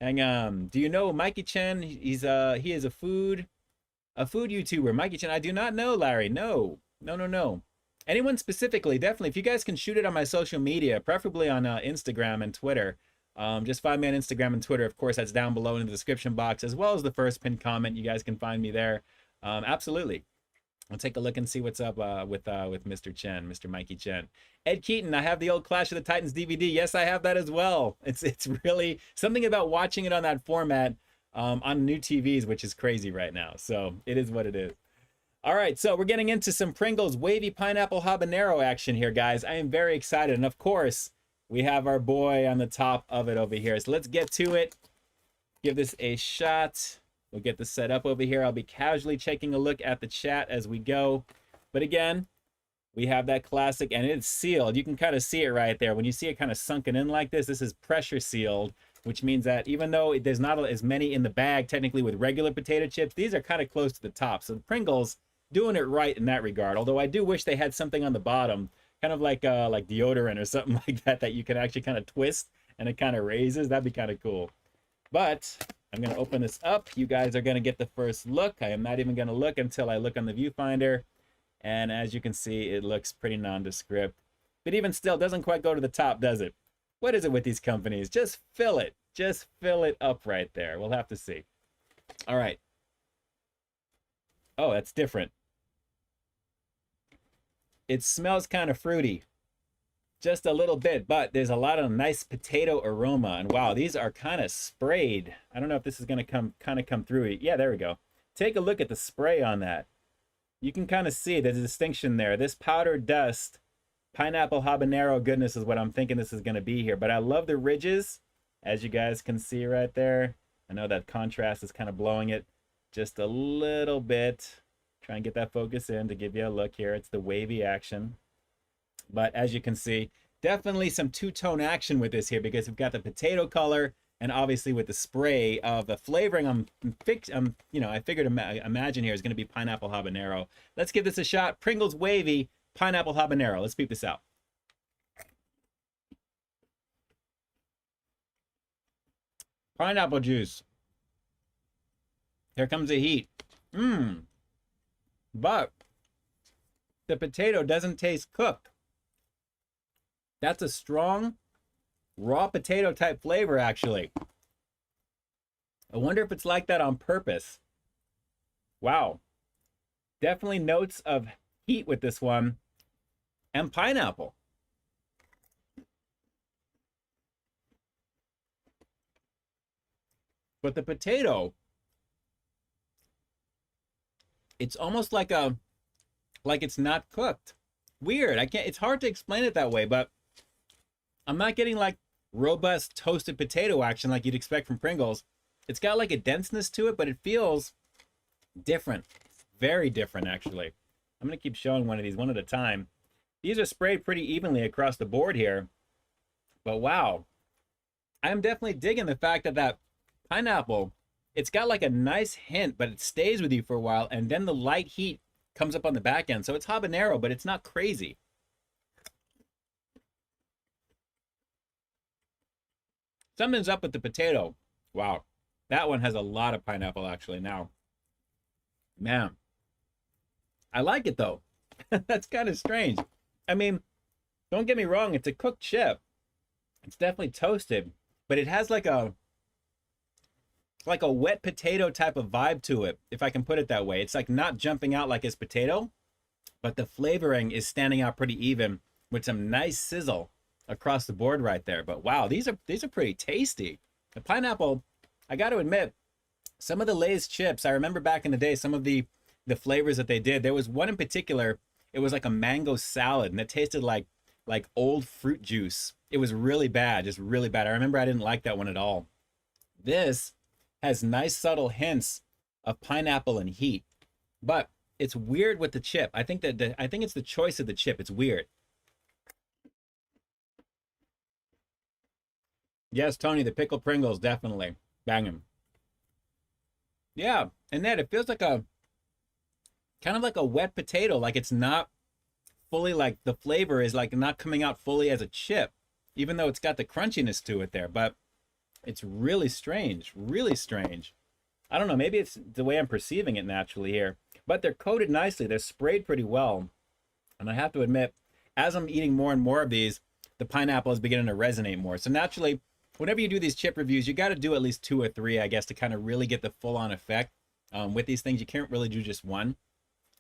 Hang on. Do you know Mikey Chen? He is a food YouTuber. Mikey Chen, I do not know, Larry. No. Anyone specifically, definitely. If you guys can shoot it on my social media, preferably on Instagram and Twitter. Just find me on Instagram and Twitter. Of course, that's down below in the description box, as well as the first pinned comment. You guys can find me there. Absolutely. I'll take a look and see what's up with Mr. Chen, Mr. Mikey Chen. Ed Keaton, I have the old Clash of the Titans DVD. Yes, I have that as well. It's really something about watching it on that format on new TVs, which is crazy right now. So it is what it is. All right, so we're getting into some Pringles wavy pineapple habanero action here, guys. I am very excited, and of course, we have our boy on the top of it over here. So let's get to it. Give this a shot. We'll get this set up over here. I'll be casually taking a look at the chat as we go. But again, we have that classic, and it's sealed. You can kind of see it right there. When you see it kind of sunken in like this, this is pressure sealed, which means that even though there's not as many in the bag, technically with regular potato chips, these are kind of close to the top. So the Pringles doing it right in that regard. Although I do wish they had something on the bottom, kind of like deodorant or something like that you can actually kind of twist and it kind of raises. That'd be kind of cool. But I'm going to open this up. You guys are going to get the first look. I am not even going to look until I look on the viewfinder. And as you can see, it looks pretty nondescript. But even still, doesn't quite go to the top, does it? What is it with these companies? Just fill it. Just fill it up right there. We'll have to see. All right. Oh, that's different. It smells kind of fruity. Just a little bit, but there's a lot of nice potato aroma. And wow, these are kind of sprayed. I don't know if this is going to come through. Yeah, there we go. Take a look at the spray on that. You can kind of see the distinction there. This powdered dust, pineapple habanero goodness is what I'm thinking this is going to be here. But I love the ridges, as you guys can see right there. I know that contrast is kind of blowing it just a little bit. Try and get that focus in to give you a look here. It's the wavy action. But as you can see, definitely some two-tone action with this here because we've got the potato color and obviously with the spray of the flavoring I figured imagine here is going to be pineapple habanero. Let's give this a shot. Pringles wavy pineapple habanero. Let's peep this out. Pineapple juice. Here comes the heat. But the potato doesn't taste cooked. That's a strong, raw potato type flavor, actually. I wonder if it's like that on purpose. Wow. Definitely notes of heat with this one. And pineapple. But the potato It's almost like it's not cooked. Weird. I can't. It's hard to explain it that way, but I'm not getting like robust toasted potato action like you'd expect from Pringles. It's got like a denseness to it, but it feels different. Very different, actually. I'm gonna keep showing one of these one at a time. These are sprayed pretty evenly across the board here, but wow, I'm definitely digging the fact that that pineapple, it's got like a nice hint, but it stays with you for a while, and then the light heat comes up on the back end. So it's habanero, but it's not crazy. Something's up with the potato. Wow, that one has a lot of pineapple actually now. Man, I like it though. That's kind of strange. I mean, don't get me wrong, it's a cooked chip. It's definitely toasted, but it has like a wet potato type of vibe to it, if I can put it that way. It's like not jumping out like it's potato, but the flavoring is standing out pretty even with some nice sizzle across the board right there. But wow, these are pretty tasty. The pineapple, I got to admit, some of the Lay's chips, I remember back in the day, some of the flavors that they did. There was one in particular, it was like a mango salad, and it tasted like old fruit juice. It was really bad, just really bad. I remember I didn't like that one at all. This has nice subtle hints of pineapple and heat, but it's weird with the chip. I think it's the choice of the chip. It's weird. Yes, Tony, the pickled Pringles, definitely. Banging. Yeah, and Ned, it feels like a kind of like a wet potato, like it's not fully, like the flavor is like not coming out fully as a chip, even though it's got the crunchiness to it there, but it's really strange, really strange. I don't know, maybe it's the way I'm perceiving it naturally here, but they're coated nicely, they're sprayed pretty well, and I have to admit, as I'm eating more and more of these, the pineapple is beginning to resonate more. So naturally, whenever you do these chip reviews, you got to do at least 2 or 3, I guess, to kind of really get the full-on effect. With these things, you can't really do just one.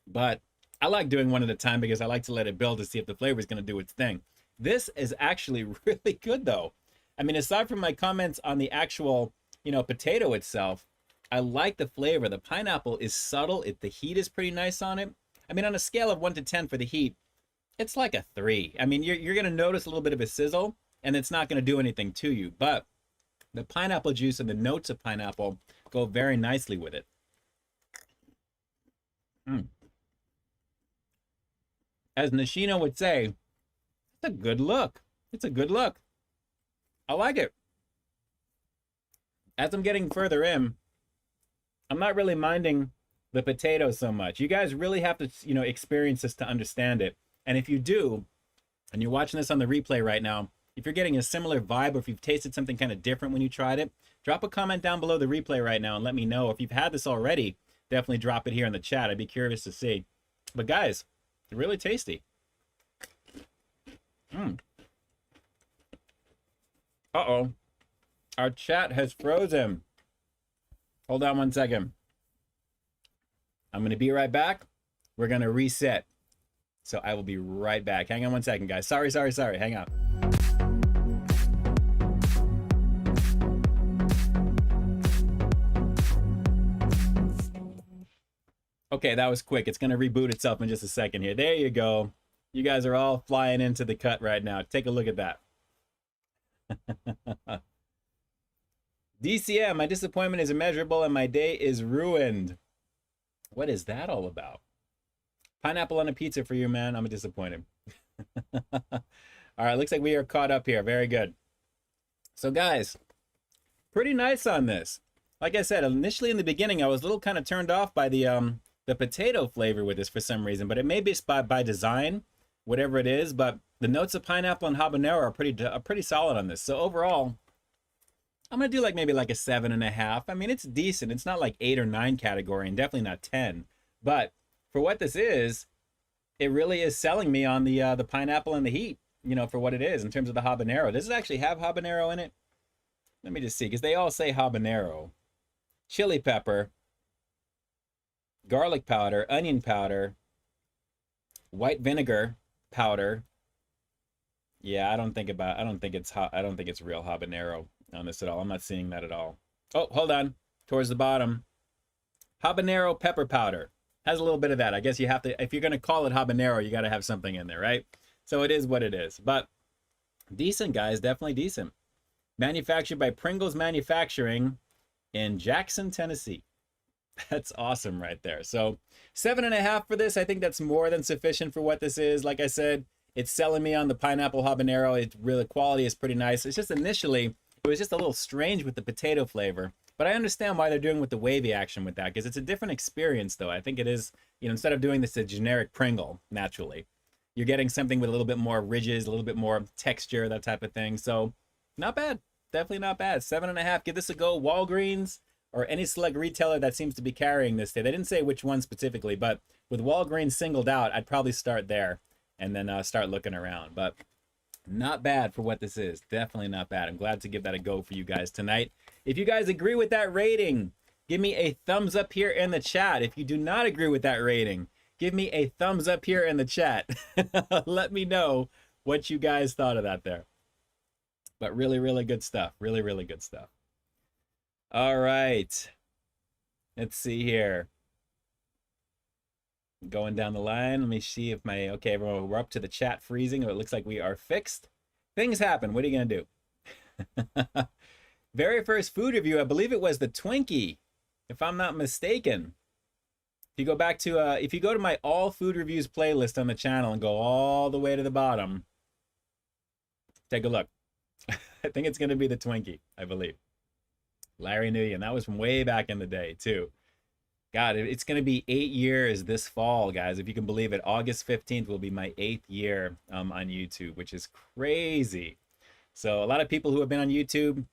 But I like doing one at a time because I like to let it build to see if the flavor is going to do its thing. This is actually really good, though. I mean, aside from my comments on the actual, potato itself, I like the flavor. The pineapple is subtle. The heat is pretty nice on it. I mean, on a scale of 1 to 10 for the heat, it's like a 3. I mean, you're going to notice a little bit of a sizzle, and it's not going to do anything to you. But the pineapple juice and the notes of pineapple go very nicely with it. As Nishino would say, it's a good look. It's a good look. I like it. As I'm getting further in, I'm not really minding the potato so much. You guys really have to, experience this to understand it. And if you do, and you're watching this on the replay right now, if you're getting a similar vibe or if you've tasted something kind of different when you tried it, drop a comment down below the replay right now and let me know. If you've had this already, definitely drop it here in the chat. I'd be curious to see. But guys, they're really tasty. Uh-oh. Our chat has frozen. Hold on one second. I'm going to be right back. We're going to reset. So I will be right back. Hang on one second, guys. Sorry. Hang on. Okay, that was quick. It's going to reboot itself in just a second here. There you go. You guys are all flying into the cut right now. Take a look at that. DCM, my disappointment is immeasurable and my day is ruined. What is that all about? Pineapple on a pizza for you, man. I'm disappointed. All right, looks like we are caught up here. Very good. So guys, pretty nice on this. Like I said, initially in the beginning, I was a little kind of turned off by the potato flavor with this for some reason, but it may be by design, whatever it is, but the notes of pineapple and habanero are pretty solid on this. So overall, I'm going to do maybe a 7.5. I mean, it's decent. It's not like 8 or 9 category and definitely not 10, but for what this is, it really is selling me on the pineapple and the heat, for what it is in terms of the habanero. Does it actually have habanero in it? Let me just see, because they all say habanero. Chili pepper, garlic powder, onion powder, white vinegar powder. Yeah, I don't think it's real habanero on this at all. I'm not seeing that at all. Oh, hold on. Towards the bottom. Habanero pepper powder. Has a little bit of that. I guess you have to, if you're going to call it habanero, you got to have something in there, right? So it is what it is. But decent, guys, definitely decent. Manufactured by Pringles Manufacturing in Jackson, Tennessee. That's awesome right there. So 7.5 for this. I think that's more than sufficient for what this is. Like I said, it's selling me on the pineapple habanero. It really, quality is pretty nice. It's just initially, it was just a little strange with the potato flavor. But I understand why they're doing with the wavy action with that, because it's a different experience, though. I think it is, you know, instead of doing this a generic Pringle, naturally, you're getting something with a little bit more ridges, a little bit more texture, that type of thing. So not bad. Definitely not bad. 7.5. Give this a go. Walgreens or any select retailer that seems to be carrying this today. They didn't say which one specifically, but with Walgreens singled out, I'd probably start there and then start looking around. But not bad for what this is. Definitely not bad. I'm glad to give that a go for you guys tonight. If you guys agree with that rating, give me a thumbs up here in the chat. If you do not agree with that rating, give me a thumbs up here in the chat. Let me know what you guys thought of that there. But really, really good stuff. Really, really good stuff. All right. Let's see here. Going down the line. Let me see if my... Okay, everyone, we're up to the chat freezing. It looks like we are fixed. Things happen. What are you going to do? Very first food review, I believe it was the Twinkie, if I'm not mistaken. If you go back to... if you go to my all food reviews playlist on the channel and go all the way to the bottom, take a look. I think it's going to be the Twinkie, I believe. Larry Nguyen. That was from way back in the day, too. God, it's going to be 8 years this fall, guys. If you can believe it, August 15th will be my 8th year on YouTube, which is crazy. So a lot of people who have been on YouTube,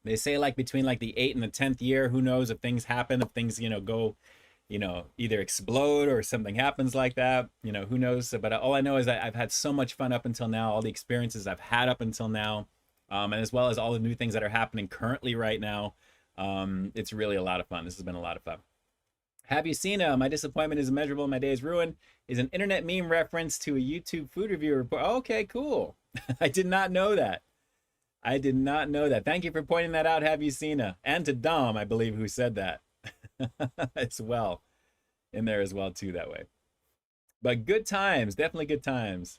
they say like between like the 8th and the 10th year, who knows if things happen, if things, you know, go, you know, either explode or something happens like that, you know, who knows. But all I know is that I've had so much fun up until now, all the experiences I've had up until now. And as well as all the new things that are happening currently right now. It's really a lot of fun. This has been a lot of fun. Have you seen My Disappointment is Immeasurable, My Day is Ruined is an internet meme reference to a YouTube food review report. Okay, cool. I did not know that. I did not know that. Thank you for pointing that out, Have you seen and to Dom, I believe, who said that as well. In there as well, too, that way. But good times. Definitely good times.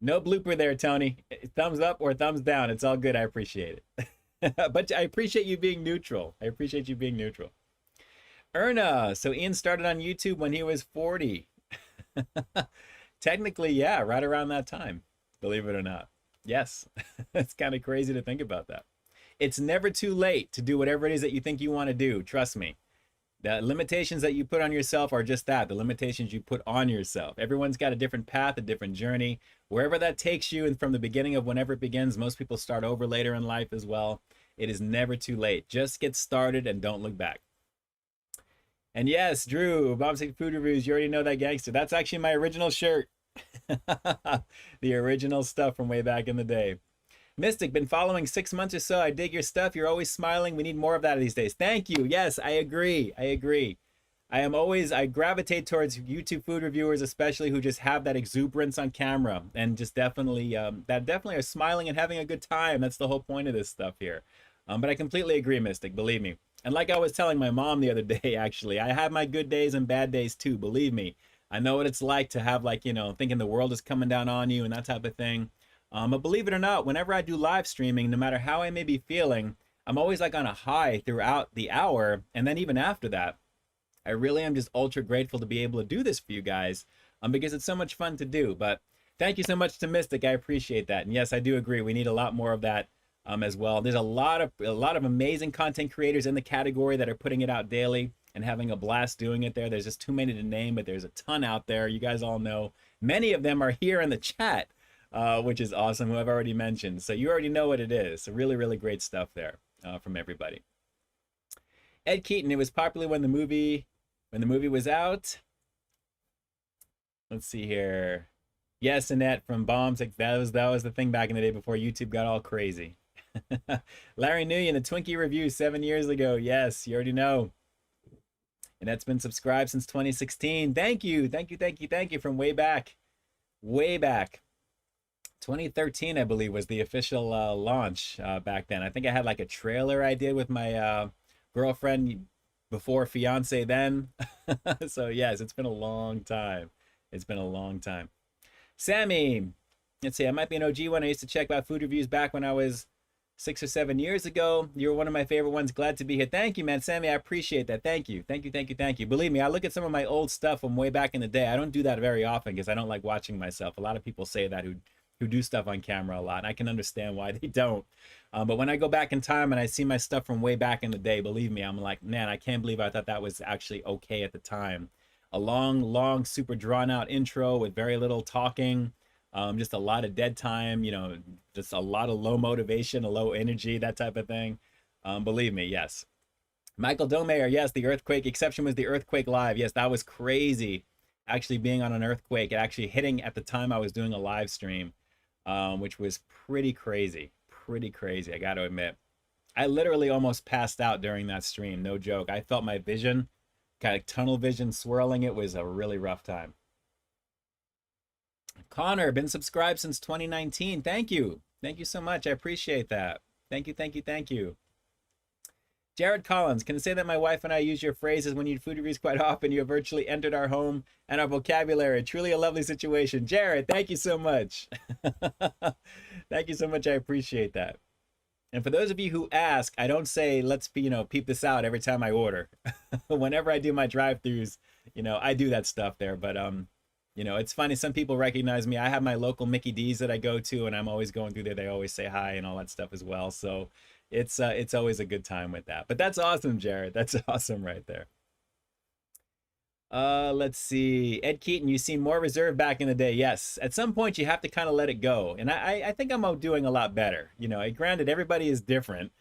No blooper there, Tony. Thumbs up or thumbs down. It's all good. I appreciate it. But I appreciate you being neutral. I appreciate you being neutral. Erna. So Ian started on YouTube when he was 40. Technically, yeah, right around that time. Believe it or not. Yes. It's kind of crazy to think about that. It's never too late to do whatever it is that you think you want to do. Trust me. The limitations that you put on yourself are just that, the limitations you put on yourself. Everyone's got a different path, a different journey. Wherever that takes you, and from the beginning of whenever it begins, most people start over later in life as well. It is never too late. Just get started and don't look back. And yes, Drew, Bombstick Food Reviews, you already know that gangster. That's actually my original shirt. The original stuff from way back in the day. Mystic, been following 6 months or so. I dig your stuff. You're always smiling. We need more of that these days. Thank you. Yes, I agree. I agree. I gravitate towards YouTube food reviewers, especially who just have that exuberance on camera and just definitely, that definitely are smiling and having a good time. That's the whole point of this stuff here. But I completely agree, Mystic, believe me. And like I was telling my mom the other day, actually, I have my good days and bad days too, believe me. I know what it's like to have, like, you know, thinking the world is coming down on you and that type of thing. But believe it or not, whenever I do live streaming, no matter how I may be feeling, I'm always like on a high throughout the hour. And then even after that, I really am just ultra grateful to be able to do this for you guys, because it's so much fun to do. But thank you so much to Mystic. I appreciate that. And yes, I do agree. We need a lot more of that as well. There's a lot of amazing content creators in the category that are putting it out daily and having a blast doing it there. There's just too many to name, but there's a ton out there. You guys all know. Many of them are here in the chat. Which is awesome, who I've already mentioned. So you already know what it is. So really, really great stuff there from everybody. Ed Keaton, it was popular when the movie was out. Let's see here. Yes, Annette from Bombs. That was the thing back in the day before YouTube got all crazy. Larry Nguyen, the Twinkie review 7 years ago. Yes, you already know. And that's been subscribed since 2016. Thank you, thank you, thank you, thank you from way back. Way back. 2013, I believe, was the official launch back then. I think I had like a trailer I did with my girlfriend before fiance then. So yes, it's been a long time. It's been a long time. Sammy, let's see, I might be an OG one. I used to check out food reviews back when I was 6 or 7 years ago. You were one of my favorite ones. Glad to be here. Thank you, man. Sammy, I appreciate that. Thank you. Thank you, thank you, thank you. Believe me, I look at some of my old stuff from way back in the day. I don't do that very often because I don't like watching myself. A lot of people say that who do stuff on camera a lot, and I can understand why they don't. But when I go back in time and I see my stuff from way back in the day, believe me, I'm like, man, I can't believe I thought that was actually okay at the time. A long, super drawn out intro with very little talking. Just a lot of dead time, just a lot of low motivation, a low energy, that type of thing. Believe me, yes. Michael Domayer, yes, the earthquake exception was the earthquake live. Yes, that was crazy. Actually being on an earthquake, actually hitting at the time I was doing a live stream, which was pretty crazy, I got to admit. I literally almost passed out during that stream, no joke. I felt my vision, kind of tunnel vision swirling. It was a really rough time. Connor, been subscribed since 2019. Thank you. Thank you so much. I appreciate that. Thank you, thank you, thank you. Jared Collins, can I say that my wife and I use your phrases when you do food reviews quite often? You have virtually entered our home and our vocabulary. Truly a lovely situation. Jared, thank you so much. Thank you so much. I appreciate that. And for those of you who ask, I don't say, let's peep this out every time I order. Whenever I do my drive-thrus, I do that stuff there. But, it's funny. Some people recognize me. I have my local Mickey D's that I go to, and I'm always going through there. They always say hi and all that stuff as well. So it's always a good time with that. But that's awesome, Jared. That's awesome right there. Let's see. Ed Keaton, you seem more reserved back in the day. Yes. At some point, you have to kind of let it go. And I think I'm doing a lot better. Granted, everybody is different.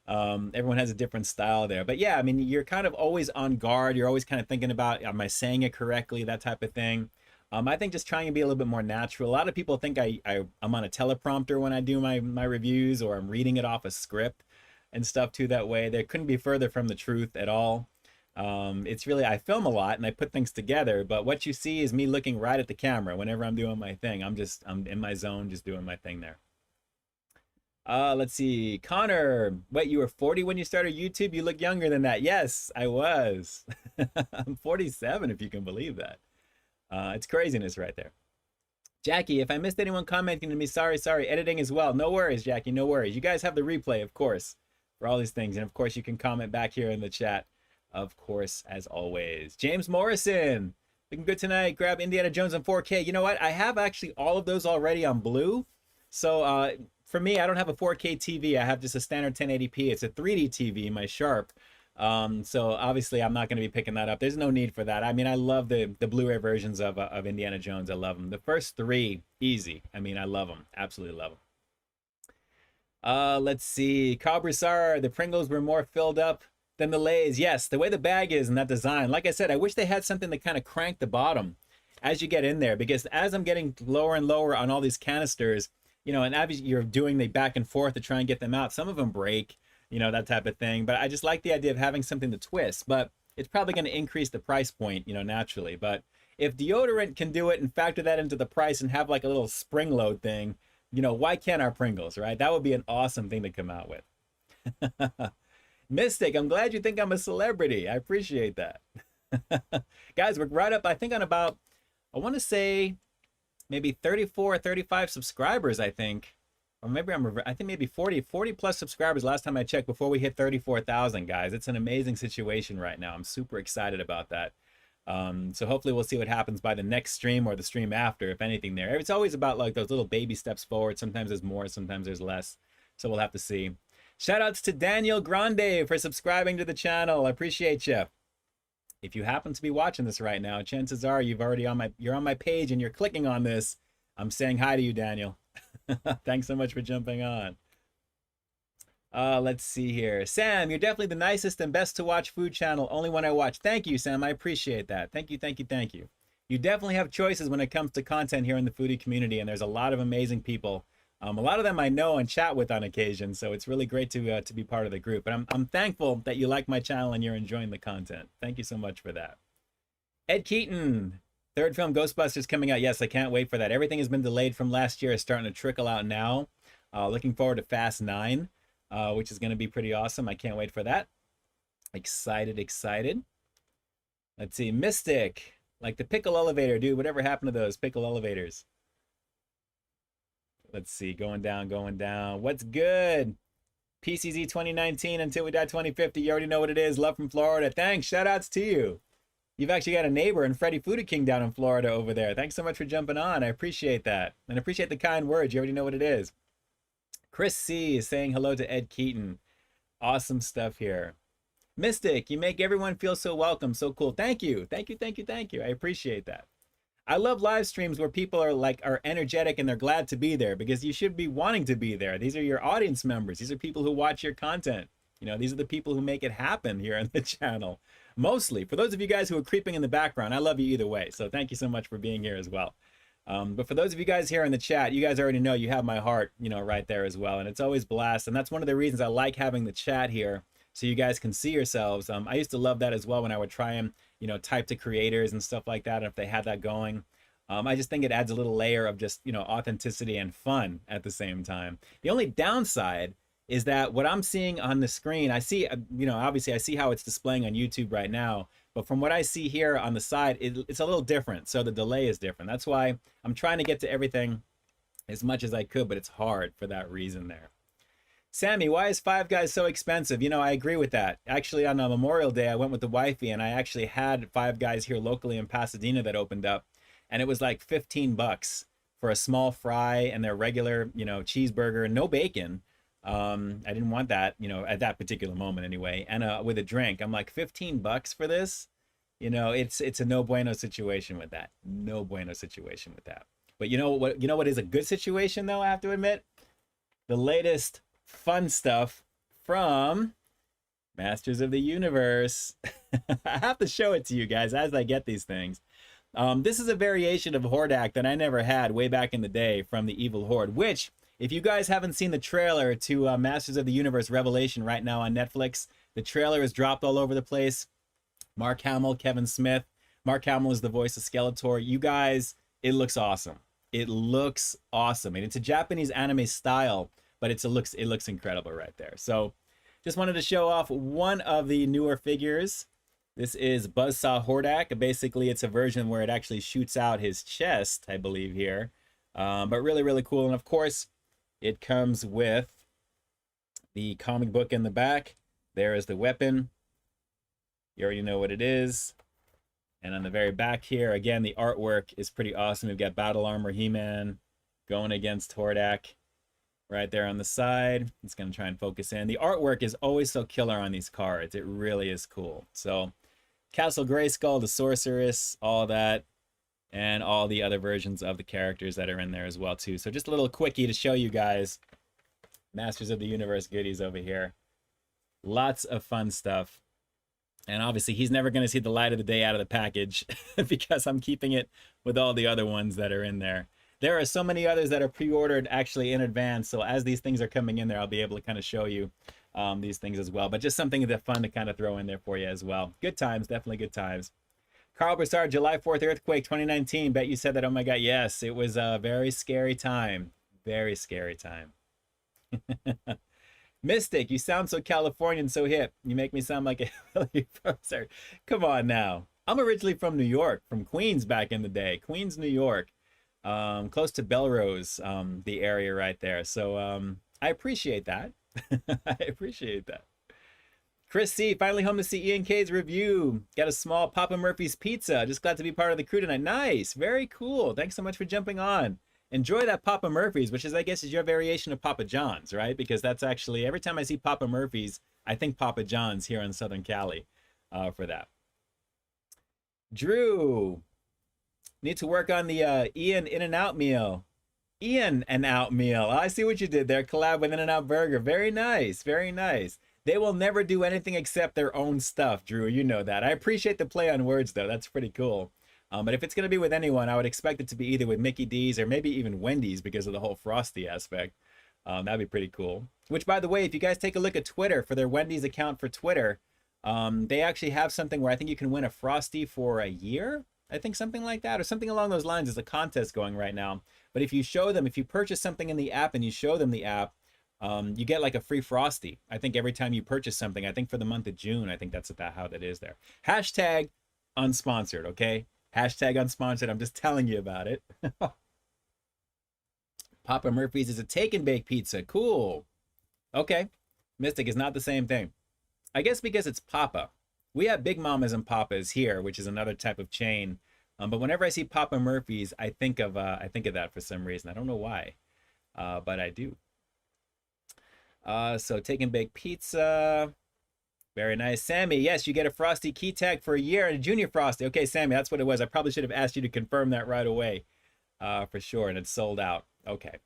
Everyone has a different style there. But yeah, I mean, you're kind of always on guard. You're always kind of thinking about, am I saying it correctly? That type of thing. I think just trying to be a little bit more natural. A lot of people think I'm on a teleprompter when I do my reviews, or I'm reading it off a script and stuff too that way. They couldn't be further from the truth at all. It's really, I film a lot and I put things together, but what you see is me looking right at the camera whenever I'm doing my thing. I'm in my zone, just doing my thing there. Let's see. Connor, wait, you were 40 when you started YouTube? You look younger than that. Yes, I was. I'm 47, if you can believe that. It's craziness right there. Jackie, if I missed anyone commenting to me, sorry. Editing as well. No worries, Jackie, no worries. You guys have the replay, of course, for all these things. And of course, you can comment back here in the chat, of course, as always. James Morrison, looking good tonight. Grab Indiana Jones on 4K. You know what? I have actually all of those already on blue. So for me, I don't have a 4K TV. I have just a standard 1080p. It's a 3D TV, my Sharp. So obviously I'm not going to be picking that up. There's no need for that. I mean, I love the Blu-ray versions of Indiana Jones. I love them. The first three, easy. I mean, I love them. Absolutely love them. Let's see. Kyle Broussard, the Pringles were more filled up than the Lay's. Yes, the way the bag is and that design. Like I said, I wish they had something to kind of crank the bottom as you get in there, because as I'm getting lower and lower on all these canisters, and as you're doing the back and forth to try and get them out, some of them break, that type of thing. But I just like the idea of having something to twist, but it's probably going to increase the price point, naturally. But if deodorant can do it and factor that into the price and have like a little spring load thing, why can't our Pringles, right? That would be an awesome thing to come out with. Mystic, I'm glad you think I'm a celebrity. I appreciate that. Guys, we're right up, I think, on about, I want to say maybe 34, 35 subscribers, I think. Or maybe I think maybe 40 plus subscribers last time I checked before we hit 34,000, guys. It's an amazing situation right now. I'm super excited about that. So hopefully we'll see what happens by the next stream or the stream after, if anything there. It's always about like those little baby steps forward. Sometimes there's more, sometimes there's less. So we'll have to see. Shout outs to Daniel Grande for subscribing to the channel. I appreciate you. If you happen to be watching this right now, chances are you're on my page and you're clicking on this. I'm saying hi to you, Daniel. Thanks so much for jumping on. Let's see here. Sam, you're definitely the nicest and best to watch food channel. Only one I watch. Thank you, Sam. I appreciate that. Thank you, thank you, thank you. You definitely have choices when it comes to content here in the foodie community, and there's a lot of amazing people. A lot of them I know and chat with on occasion, so it's really great to be part of the group. But I'm thankful that you like my channel and you're enjoying the content. Thank you so much for that. Ed Keaton, third film Ghostbusters coming out. Yes, I can't wait for that. Everything has been delayed from last year. It's starting to trickle out now. Looking forward to Fast 9, which is going to be pretty awesome. I can't wait for that. Excited, excited. Let's see, Mystic, like the pickle elevator, dude. Whatever happened to those pickle elevators? Let's see, going down, going down. What's good? PCZ 2019 until we die 2050. You already know what it is. Love from Florida. Thanks. Shout outs to you. You've actually got a neighbor in Freddie Foodie King down in Florida over there. Thanks so much for jumping on. I appreciate that. And appreciate the kind words. You already know what it is. Chris C is saying hello to Ed Keaton. Awesome stuff here. Mystic, you make everyone feel so welcome. So cool. Thank you. Thank you. Thank you. Thank you. I appreciate that. I love live streams where people are energetic and they're glad to be there, because you should be wanting to be there. These are your audience members. These are people who watch your content. You know, these are the people who make it happen here on the channel. Mostly. For those of you guys who are creeping in the background, I love you either way. So thank you so much for being here as well. But for those of you guys here in the chat, you guys already know you have my heart, you know, right there as well. And it's always blast. And that's one of the reasons I like having the chat here, so you guys can see yourselves. I used to love that as well when I would try and, you know, type to creators and stuff like that, and if they had that going. I just think it adds a little layer of just, you know, authenticity and fun at the same time. The only downside is that what I'm seeing on the screen, I see, you know, obviously I see how it's displaying on YouTube right now, but from what I see here on the side, it's a little different. So the delay is different. That's why I'm trying to get to everything as much as I could, but it's hard for that reason there. Sammy, why is Five Guys so expensive? You know, I agree with that. Actually, on Memorial Day, I went with the wifey and I actually had Five Guys here locally in Pasadena that opened up. And it was like 15 bucks for a small fry and their regular, you know, cheeseburger and no bacon. I didn't want that, you know, at that particular moment anyway. And with a drink, I'm like, 15 bucks for this? You know, it's a no bueno situation with that. No bueno situation with that. But you know what is a good situation though, I have to admit? The latest fun stuff from Masters of the Universe. I have to show it to you guys as I get these things. This is a variation of Hordak that I never had way back in the day from the Evil Horde, which, if you guys haven't seen the trailer to Masters of the Universe Revelation right now on Netflix, the trailer is dropped all over the place. Mark Hamill, Kevin Smith. Mark Hamill is the voice of Skeletor. You guys, it looks awesome. It looks awesome. And it's a Japanese anime style, but it looks incredible right there. So just wanted to show off one of the newer figures. This is Buzzsaw Hordak. Basically, it's a version where it actually shoots out his chest, I believe, here. But really, really cool. And of course, it comes with the comic book in the back. There is the weapon. You already know what it is. And on the very back here, again, the artwork is pretty awesome. We've got Battle Armor He-Man going against Hordak right there on the side. It's going to try and focus in. The artwork is always so killer on these cards. It really is cool. So Castle Grayskull, the Sorceress, all that, and all the other versions of the characters that are in there as well too. So just a little quickie to show you guys Masters of the Universe goodies over here. Lots of fun stuff. And obviously he's never going to see the light of the day out of the package because I'm keeping it with all the other ones that are in there. There are so many others that are pre-ordered actually in advance. So as these things are coming in there, I'll be able to kind of show you these things as well. But just something that's fun to kind of throw in there for you as well. Good times, definitely good times. Carl Broussard, July 4th earthquake 2019. Bet you said that. Oh my God, yes. It was a very scary time. Very scary time. Mystic, you sound so Californian, so hip. You make me sound like a Hillary poser. Come on now. I'm originally from New York, from Queens back in the day. Queens, New York. Close to Belrose, the area right there. So I appreciate that. I appreciate that. Chris C, finally home to see Ian K's review. Got a small Papa Murphy's pizza. Just glad to be part of the crew tonight. Nice. Very cool. Thanks so much for jumping on. Enjoy that Papa Murphy's, which is, I guess, is your variation of Papa John's, right? Because that's actually, every time I see Papa Murphy's, I think Papa John's here in Southern Cali for that. Drew, need to work on the Ian In-N-Out meal. Ian and Out meal. I see what you did there. Collab with In-N-Out Burger. Very nice. Very nice. They will never do anything except their own stuff, Drew. You know that. I appreciate the play on words, though. That's pretty cool. But if it's going to be with anyone, I would expect it to be either with Mickey D's or maybe even Wendy's because of the whole Frosty aspect. That'd be pretty cool. Which, by the way, if you guys take a look at Twitter, for their Wendy's account for Twitter, they actually have something where I think you can win a Frosty for a year. I think something like that, or something along those lines. There's a contest going right now. But if you show them, if you purchase something in the app and you show them the app, you get like a free Frosty. I think every time you purchase something, I think for the month of June, I think that's about how that is there. Hashtag unsponsored, okay? Hashtag unsponsored. I'm just telling you about it. Papa Murphy's is a take and bake pizza. Cool. Okay. Mystic is not the same thing. I guess because it's Papa. We have Big Mamas and Papas here, which is another type of chain. But whenever I see Papa Murphy's, I think of that for some reason. I don't know why, but I do. So take and bake pizza. Very nice. Sammy, yes, you get a Frosty key tag for a year and a Junior Frosty. Okay, Sammy, that's what it was. I probably should have asked you to confirm that right away, for sure, and it's sold out. Okay.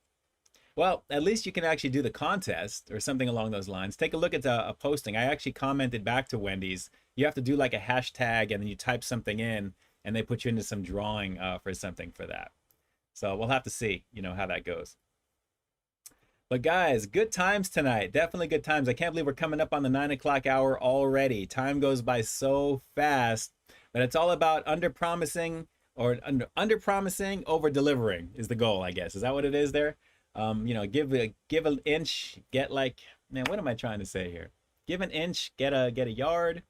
Well, at least you can actually do the contest or something along those lines. Take a look at a posting. I actually commented back to Wendy's. You have to do like a hashtag and then you type something in and they put you into some drawing for something for that. So we'll have to see, how that goes. But guys, good times tonight. Definitely good times. I can't believe we're coming up on the 9 o'clock hour already. Time goes by so fast, but it's all about under-promising, over delivering is the goal, I guess. Is that what it is there? Give an inch, get like, man, what am I trying to say here? Give an inch, get a yard.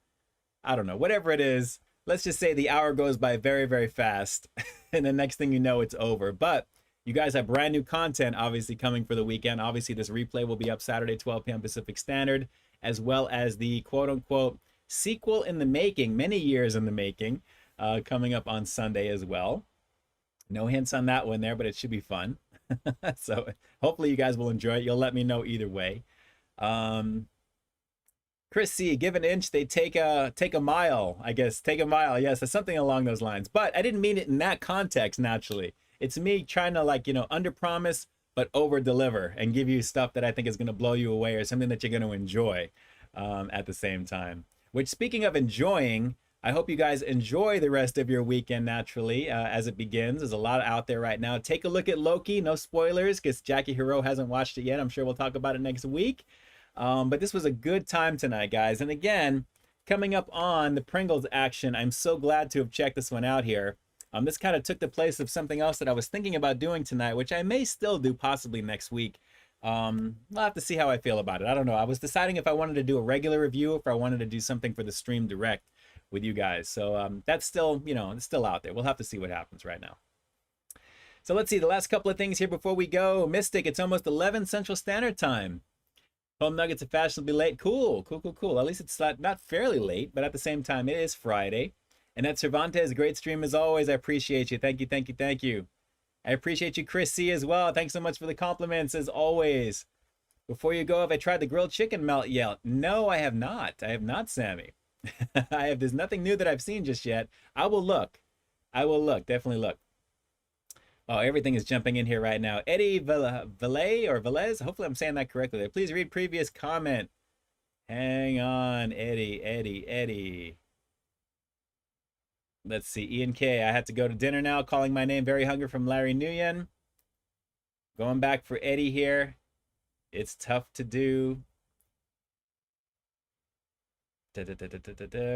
I don't know, whatever it is. Let's just say the hour goes by very, very fast, and the next thing you know, it's over. But you guys have brand new content, obviously, coming for the weekend. Obviously, this replay will be up Saturday, 12 p.m. Pacific Standard, as well as the quote-unquote sequel in the making, many years in the making, coming up on Sunday as well. No hints on that one there, but it should be fun. So hopefully you guys will enjoy it. You'll let me know either way. Chris C, give an inch, they take a mile, I guess. Take a mile, yes, something along those lines. But I didn't mean it in that context, naturally. It's me trying to, under promise, but over deliver and give you stuff that I think is going to blow you away or something that you're going to enjoy at the same time. Which, speaking of enjoying, I hope you guys enjoy the rest of your weekend naturally as it begins. There's a lot out there right now. Take a look at Loki. No spoilers because Jackie Hero hasn't watched it yet. I'm sure we'll talk about it next week. But this was a good time tonight, guys. And again, coming up on the Pringles action, I'm so glad to have checked this one out here. This kind of took the place of something else that I was thinking about doing tonight, which I may still do possibly next week. I'll have to see how I feel about it. I don't know. I was deciding if I wanted to do a regular review, if I wanted to do something for the stream direct with you guys. So that's still, it's still out there. We'll have to see what happens right now. So let's see the last couple of things here before we go. Mystic, it's almost 11 Central Standard Time. Home Nuggets are fashionably late. Cool. At least it's not fairly late, but at the same time, it is Friday. And that's Cervantes, great stream as always. I appreciate you. Thank you. I appreciate you, Chris C, as well. Thanks so much for the compliments, as always. Before you go, have I tried the grilled chicken melt yet? No, I have not. Sammy. There's nothing new that I've seen just yet. I will look. Definitely look. Oh, everything is jumping in here right now. Eddie Velez, hopefully I'm saying that correctly. Please read previous comment. Hang on, Eddie. Let's see, Ian K. I have to go to dinner now. Calling my name, very hungry, from Larry Nguyen. Going back for Eddie here. It's tough to do.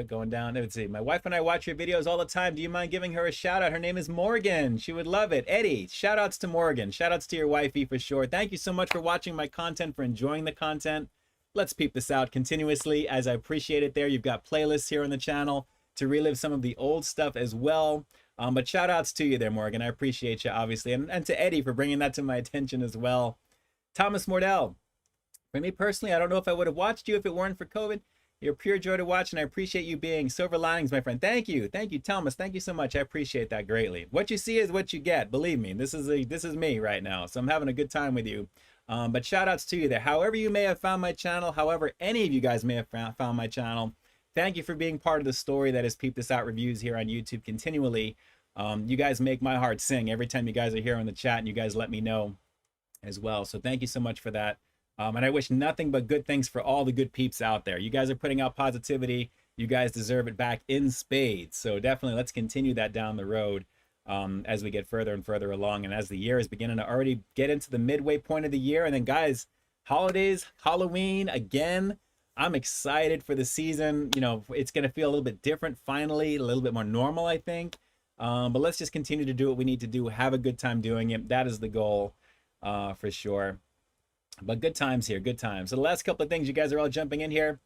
Going down. Let's see. My wife and I watch your videos all the time. Do you mind giving her a shout out? Her name is Morgan. She would love it. Eddie, shout outs to Morgan. Shout outs to your wifey for sure. Thank you so much for watching my content, for enjoying the content. Let's peep this out continuously, as I appreciate it there. You've got playlists here on the channel to relive some of the old stuff as well. But shout outs to you there, Morgan. I appreciate you, obviously. And to Eddie for bringing that to my attention as well. Thomas Mordell. For me personally, I don't know if I would have watched you if it weren't for COVID. You're pure joy to watch, and I appreciate you being silver linings, my friend. Thank you, Thomas. Thank you so much. I appreciate that greatly. What you see is what you get. Believe me, this is me right now, so I'm having a good time with you. But shout outs to you there. However you may have found my channel, however any of you guys may have found my channel, thank you for being part of the story that is Peep This Out Reviews here on YouTube continually. You guys make my heart sing every time you guys are here on the chat, and you guys let me know as well. So thank you so much for that. And I wish nothing but good things for all the good peeps out there. You guys are putting out positivity. You guys deserve it back in spades. So definitely let's continue that down the road as we get further and further along. And as the year is beginning to already get into the midway point of the year. And then guys, holidays, Halloween again. I'm excited for the season. It's going to feel a little bit different finally, a little bit more normal, I think. But let's just continue to do what we need to do. Have a good time doing it. That is the goal for sure. But good times here, good times. So the last couple of things, you guys are all jumping in here.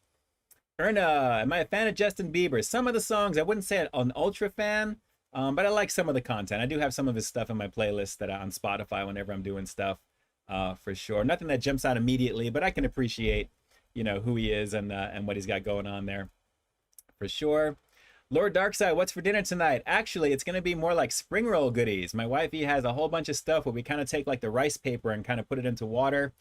Erna, am I a fan of Justin Bieber? Some of the songs, I wouldn't say an ultra fan, but I like some of the content. I do have some of his stuff in my playlist that on Spotify whenever I'm doing stuff, for sure. Nothing that jumps out immediately, but I can appreciate, you know, who he is and what he's got going on there, for sure. Lord Darkside, what's for dinner tonight? Actually, it's going to be more like spring roll goodies. My wifey has a whole bunch of stuff where we kind of take like the rice paper and kind of put it into water,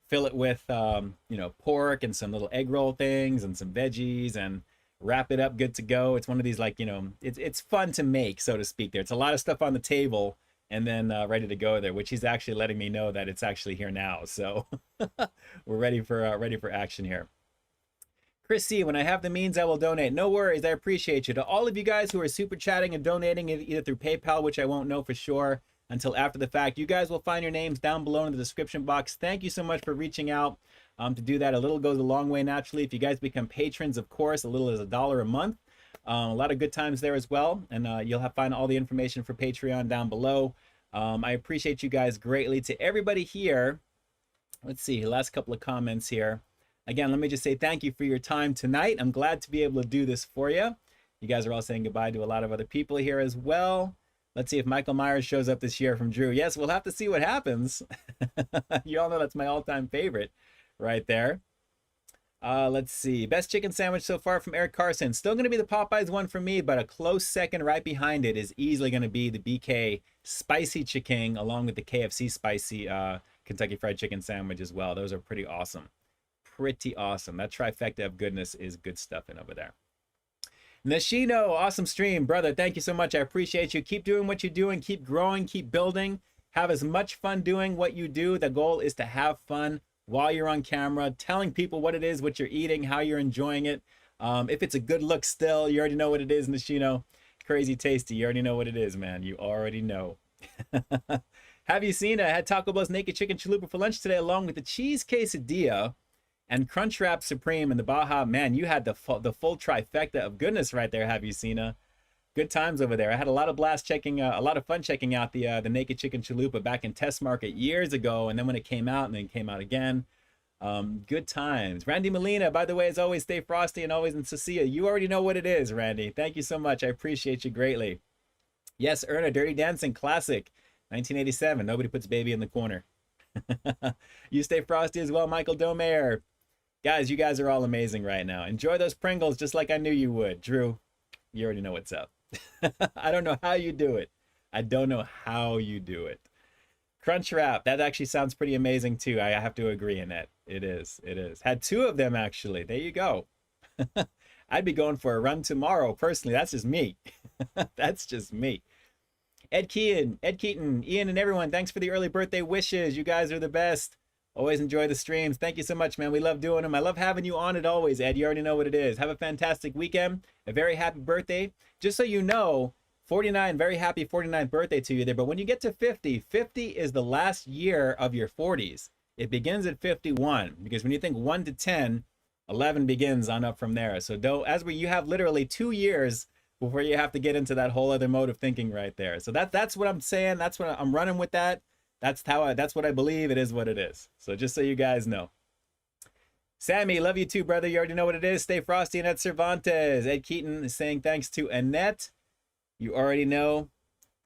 fill it with, you know, pork and some little egg roll things and some veggies and wrap it up, good to go. It's one of these, like, you know, it's fun to make, so to speak there. It's a lot of stuff on the table and then ready to go there, which he's actually letting me know that it's actually here now. So we're ready for action here. Chris C, when I have the means, I will donate. No worries, I appreciate you. To all of you guys who are super chatting and donating either through PayPal, which I won't know for sure until after the fact, you guys will find your names down below in the description box. Thank you so much for reaching out to do that. A little goes a long way naturally. If you guys become patrons, of course, a little is $1 a month. A lot of good times there as well. And you'll find all the information for Patreon down below. I appreciate you guys greatly. To everybody here, let's see, last couple of comments here. Again, let me just say thank you for your time tonight. I'm glad to be able to do this for you. You guys are all saying goodbye to a lot of other people here as well. Let's see if Michael Myers shows up this year from Drew. Yes, we'll have to see what happens. You all know that's my all-time favorite right there. Let's see. Best chicken sandwich so far from Eric Carson. Still going to be the Popeyes one for me, but a close second right behind it is easily going to be the BK Spicy Chicken along with the KFC Spicy Kentucky Fried Chicken sandwich as well. Those are pretty awesome. Pretty awesome. That trifecta of goodness is good stuff in over there. Nashino, awesome stream, brother. Thank you so much. I appreciate you. Keep doing what you're doing. Keep growing. Keep building. Have as much fun doing what you do. The goal is to have fun while you're on camera, telling people what it is, what you're eating, how you're enjoying it. If it's a good look still, you already know what it is, Nashino. Crazy tasty. You already know what it is, man. You already know. Have you seen? I had Taco Bell's Naked Chicken Chalupa for lunch today, along with the cheese quesadilla and Crunchwrap Supreme and the Baja. Man, you had the full trifecta of goodness right there, Have you seen? Good times over there. I had a lot of fun checking out the Naked Chicken Chalupa back in Test Market years ago, and then when it came out, and then came out again. Good times. Randy Molina, by the way, as always, stay frosty and always in Cecilia. You already know what it is, Randy. Thank you so much. I appreciate you greatly. Yes, Erna, Dirty Dancing Classic, 1987. Nobody puts baby in the corner. You stay frosty as well, Michael Domayer. Guys, you guys are all amazing right now. Enjoy those Pringles just like I knew you would. Drew, you already know what's up. I don't know how you do it. I don't know how you do it. Crunchwrap, that actually sounds pretty amazing too. I have to agree in that. It is. It is. Had 2 of them actually. There you go. I'd be going for a run tomorrow personally. That's just me. That's just me. Ed Keaton, Ian, and everyone, thanks for the early birthday wishes. You guys are the best. Always enjoy the streams. Thank you so much, man. We love doing them. I love having you on it always, Ed. You already know what it is. Have a fantastic weekend. A very happy birthday. Just so you know, 49, very happy 49th birthday to you there. But when you get to 50, 50 is the last year of your 40s. It begins at 51 because when you think 1 to 10, 11 begins on up from there. So you have literally 2 years before you have to get into that whole other mode of thinking right there. So that's what I'm saying. That's what I'm running with that. That's what I believe. It is what it is. So just so you guys know. Sammy, love you too, brother. You already know what it is. Stay frosty. Annette Cervantes. Ed Keaton is saying thanks to Annette. You already know.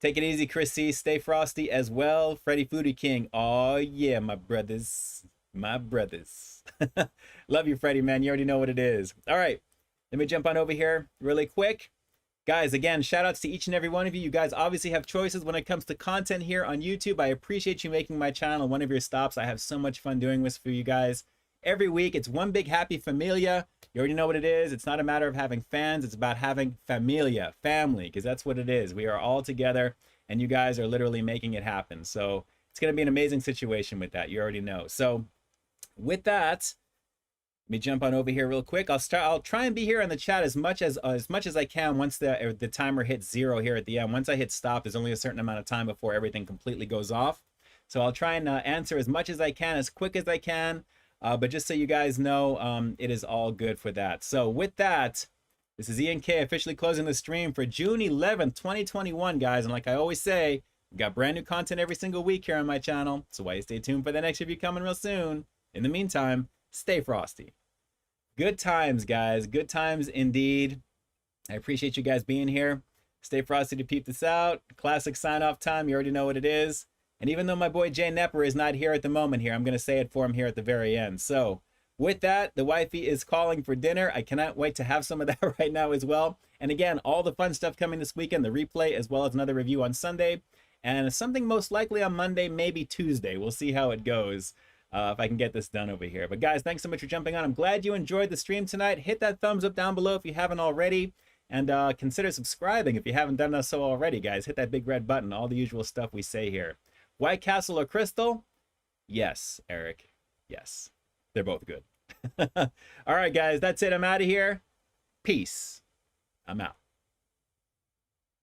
Take it easy, Chris C. Stay frosty as well. Freddie Foodie King. Oh yeah, my brothers. My brothers. Love you, Freddie, man. You already know what it is. All right. Let me jump on over here really quick. Guys, again, shout outs to each and every one of you. You guys obviously have choices when it comes to content here on YouTube. I appreciate you making my channel one of your stops. I have so much fun doing this for you guys. Every week, it's one big happy familia. You already know what it is. It's not a matter of having fans. It's about having familia, family, because that's what it is. We are all together, and you guys are literally making it happen. So it's going to be an amazing situation with that. You already know. So with that, let me jump on over here real quick. I'll try and be here in the chat as much as I can once the timer hits 0 here at the end. Once I hit stop, there's only a certain amount of time before everything completely goes off. So I'll try and answer as much as I can, as quick as I can. But just so you guys know, it is all good for that. So with that, this is Ian K officially closing the stream for June 11th, 2021, guys. And like I always say, we've got brand new content every single week here on my channel. So why you stay tuned for the next review coming real soon. In the meantime, stay frosty. Good times, guys. Good times indeed. I appreciate you guys being here. Stay frosty to peep this out. Classic sign-off time. You already know what it is. And even though my boy Jay Nepper is not here at the moment here, I'm going to say it for him here at the very end. So with that, the wifey is calling for dinner. I cannot wait to have some of that right now as well. And again, all the fun stuff coming this weekend, the replay, as well as another review on Sunday. And something most likely on Monday, maybe Tuesday. We'll see how it goes if I can get this done over here. But guys, thanks so much for jumping on. I'm glad you enjoyed the stream tonight. Hit that thumbs up down below if you haven't already. And consider subscribing if you haven't done so already, guys. Hit that big red button. All the usual stuff we say here. White Castle or Crystal? Yes, Eric. Yes. They're both good. All right, guys. That's it. I'm out of here. Peace. I'm out.